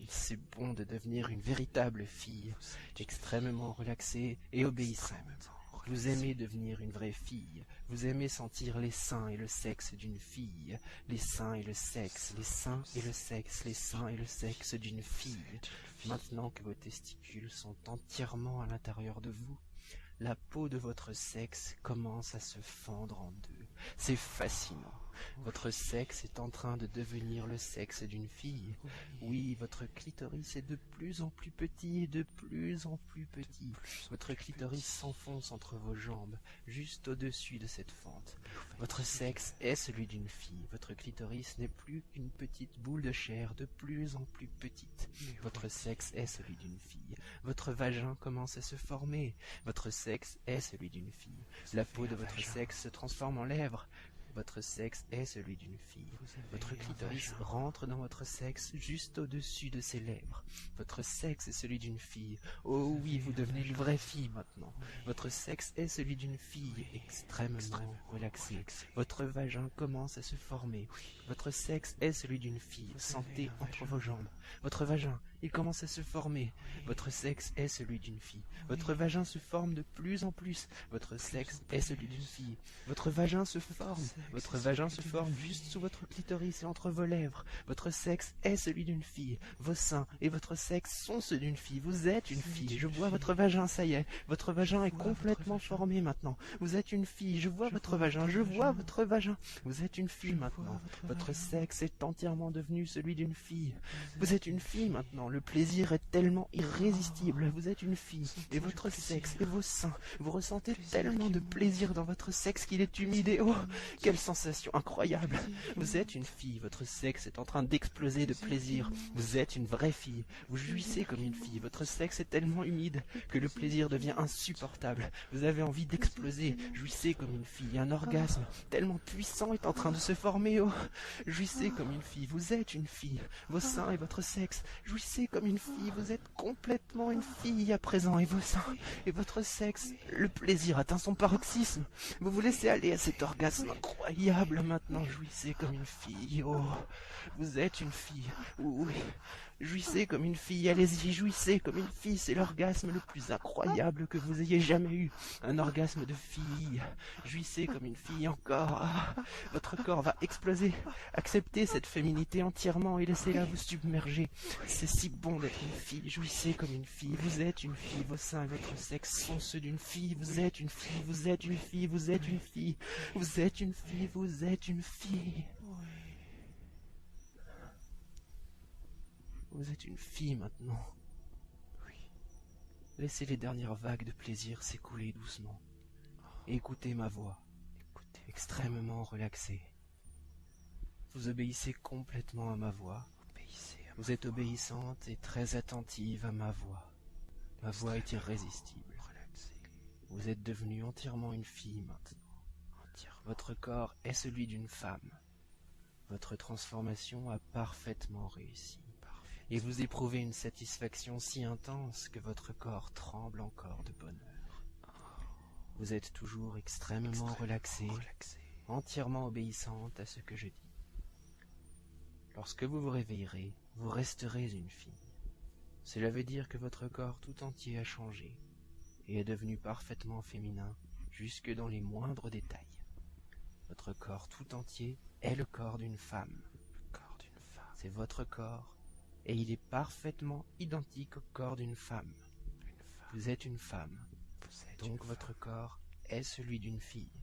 C'est bon de devenir une véritable fille, extrêmement relaxée et obéissante. Vous aimez devenir une vraie fille. Vous aimez sentir les seins et le sexe d'une fille. Les seins et le sexe, les seins et le sexe, les seins et le sexe d'une fille. Maintenant que vos testicules sont entièrement à l'intérieur de vous, la peau de votre sexe commence à se fendre en deux. C'est fascinant. Votre sexe est en train de devenir le sexe d'une fille. Oui, votre clitoris est de plus en plus petit et de plus en plus petit. Votre clitoris s'enfonce entre vos jambes, juste au-dessus de cette fente. Votre sexe est celui d'une fille. Votre clitoris n'est plus qu'une petite boule de chair de plus en plus petite. Votre sexe est celui d'une fille. Votre vagin commence à se former. Votre sexe est celui d'une fille. La peau de votre sexe se transforme en lèvres. Votre sexe est celui d'une fille. Votre clitoris rentre dans votre sexe juste au-dessus de ses lèvres. Votre sexe est celui d'une fille. Oh oui, vous devenez une vraie fille maintenant. Votre sexe est celui d'une fille extrêmement relaxée. Votre vagin commence à se former. Votre sexe est celui d'une fille. Sentez entre vos jambes. Votre vagin, il commence à se former. Votre sexe est celui d'une fille. Votre vagin se forme de plus en plus. Votre sexe est celui d'une fille. Votre vagin se forme. Votre vagin se forme juste sous votre clitoris et entre vos lèvres. Votre sexe est celui d'une fille. Vos seins et votre sexe sont ceux d'une fille. Vous êtes une fille. Je vois votre vagin, ça y est. Votre vagin est complètement formé maintenant. Vous êtes une fille. Je vois votre vagin. Je vois votre vagin. Vous êtes une fille maintenant. Votre sexe est entièrement devenu celui d'une fille. Vous êtes une fille maintenant. Le plaisir est tellement irrésistible. Vous êtes une fille. Et votre sexe et vos seins. Vous ressentez tellement de plaisir dans votre sexe qu'il est humide et oh, quelle sensation incroyable. Vous êtes une fille. Votre sexe est en train d'exploser de plaisir. Vous êtes une vraie fille. Vous jouissez comme une fille. Votre sexe est tellement humide que le plaisir devient insupportable. Vous avez envie d'exploser. Jouissez comme une fille. Un orgasme tellement puissant est en train de se former. Oh, jouissez comme une fille. Vous êtes une fille. Vos seins et votre sexe. Jouissez comme une fille. Vous êtes complètement une fille à présent. Et vos seins et votre sexe. Le plaisir atteint son paroxysme. Vous vous laissez aller à cet orgasme incroyable. Maintenant, jouissez comme une fille. Oh, vous êtes une fille. Oui. Jouissez comme une fille, allez-y, jouissez comme une fille, c'est l'orgasme le plus incroyable que vous ayez jamais eu. Un orgasme de fille. Jouissez comme une fille encore. Ah, votre corps va exploser. Acceptez cette féminité entièrement et laissez-la vous submerger. C'est si bon d'être une fille, jouissez comme une fille. Vous êtes une fille, vos seins et votre sexe sont ceux d'une fille. Vous êtes une fille, vous êtes une fille, vous êtes une fille. Vous êtes une fille, vous êtes une fille. Vous êtes une fille maintenant. Oui. Laissez les dernières vagues de plaisir s'écouler doucement. Et écoutez ma voix, extrêmement relaxée. Vous obéissez complètement à ma voix. Vous êtes obéissante et très attentive à ma voix. Ma voix est irrésistible. Vous êtes devenue entièrement une fille maintenant. Votre corps est celui d'une femme. Votre transformation a parfaitement réussi. Et vous éprouvez une satisfaction si intense que votre corps tremble encore de bonheur. Vous êtes toujours extrêmement relaxée, entièrement obéissante à ce que je dis. Lorsque vous vous réveillerez, vous resterez une fille. Cela veut dire que votre corps tout entier a changé et est devenu parfaitement féminin jusque dans les moindres détails. Votre corps tout entier est le corps d'une femme. C'est votre corps. Et il est parfaitement identique au corps d'une femme. Vous êtes une femme, donc votre corps est celui d'une fille.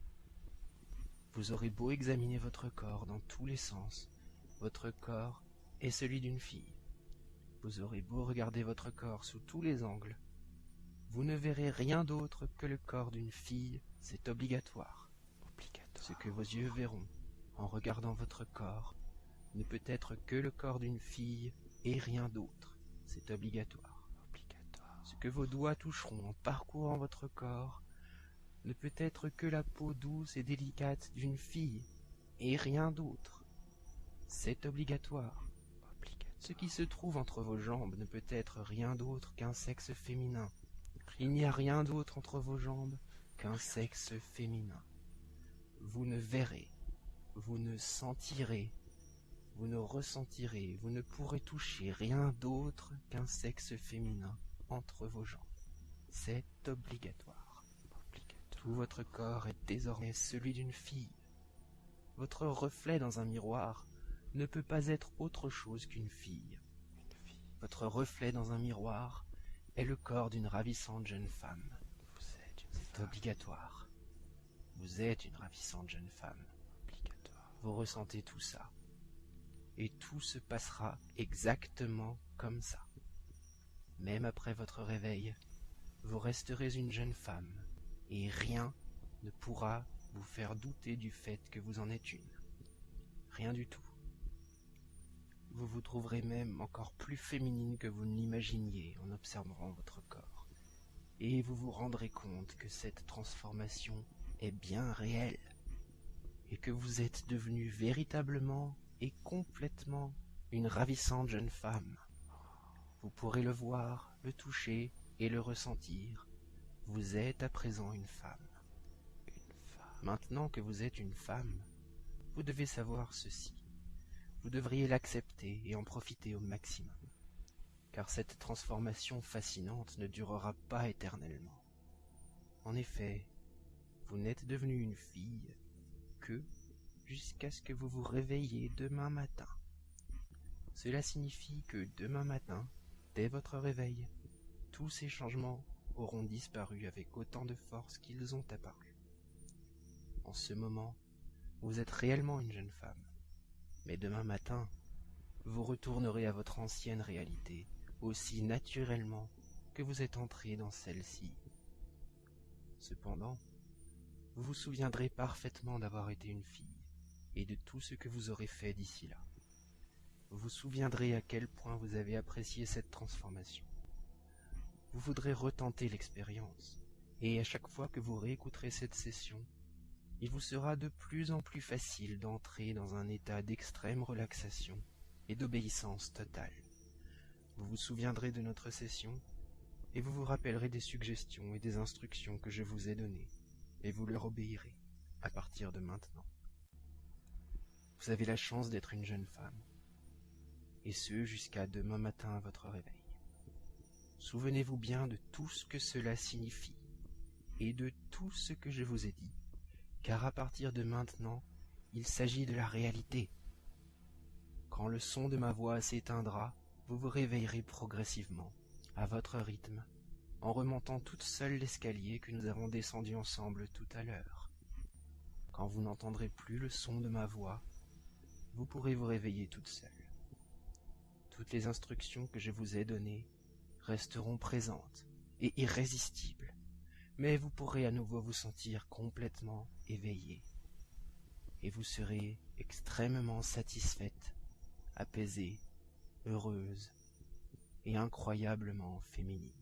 Vous aurez beau examiner votre corps dans tous les sens, votre corps est celui d'une fille. Vous aurez beau regarder votre corps sous tous les angles, vous ne verrez rien d'autre que le corps d'une fille, c'est obligatoire. Ce que vos yeux verront en regardant votre corps ne peut être que le corps d'une fille et rien d'autre, c'est obligatoire. Ce que vos doigts toucheront en parcourant votre corps ne peut être que la peau douce et délicate d'une fille et rien d'autre, c'est obligatoire. Ce qui se trouve entre vos jambes ne peut être rien d'autre qu'un sexe féminin. Il n'y a rien d'autre entre vos jambes qu'un sexe féminin. Vous ne verrez, vous ne sentirez, vous ne ressentirez, vous ne pourrez toucher rien d'autre qu'un sexe féminin entre vos jambes. C'est obligatoire. Tout votre corps est désormais celui d'une fille. Votre reflet dans un miroir ne peut pas être autre chose qu'une fille. Votre reflet dans un miroir est le corps d'une ravissante jeune femme. C'est obligatoire. Vous êtes une ravissante jeune femme. Obligatoire. Vous ressentez tout ça. Et tout se passera exactement comme ça. Même après votre réveil, vous resterez une jeune femme, et rien ne pourra vous faire douter du fait que vous en êtes une. Rien du tout. Vous vous trouverez même encore plus féminine que vous ne l'imaginiez en observant votre corps. Et vous vous rendrez compte que cette transformation est bien réelle, et que vous êtes devenue véritablement et complètement une ravissante jeune femme. Vous pourrez le voir, le toucher et le ressentir. Vous êtes à présent une femme. Maintenant que vous êtes une femme, vous devez savoir ceci. Vous devriez l'accepter et en profiter au maximum. Car cette transformation fascinante ne durera pas éternellement. En effet, vous n'êtes devenue une fille que jusqu'à ce que vous vous réveilliez demain matin. Cela signifie que demain matin, dès votre réveil, tous ces changements auront disparu avec autant de force qu'ils ont apparu. En ce moment, vous êtes réellement une jeune femme, mais demain matin, vous retournerez à votre ancienne réalité aussi naturellement que vous êtes entré dans celle-ci. Cependant, vous vous souviendrez parfaitement d'avoir été une fille et de tout ce que vous aurez fait d'ici là. Vous vous souviendrez à quel point vous avez apprécié cette transformation. Vous voudrez retenter l'expérience, et à chaque fois que vous réécouterez cette session, il vous sera de plus en plus facile d'entrer dans un état d'extrême relaxation et d'obéissance totale. Vous vous souviendrez de notre session, et vous vous rappellerez des suggestions et des instructions que je vous ai données, et vous leur obéirez à partir de maintenant. Vous avez la chance d'être une jeune femme, et ce jusqu'à demain matin à votre réveil. Souvenez-vous bien de tout ce que cela signifie, et de tout ce que je vous ai dit, car à partir de maintenant, il s'agit de la réalité. Quand le son de ma voix s'éteindra, vous vous réveillerez progressivement, à votre rythme, en remontant toute seule l'escalier que nous avons descendu ensemble tout à l'heure. Quand vous n'entendrez plus le son de ma voix, vous pourrez vous réveiller toute seule. Toutes les instructions que je vous ai données resteront présentes et irrésistibles, mais vous pourrez à nouveau vous sentir complètement éveillé, et vous serez extrêmement satisfaite, apaisée, heureuse et incroyablement féminine.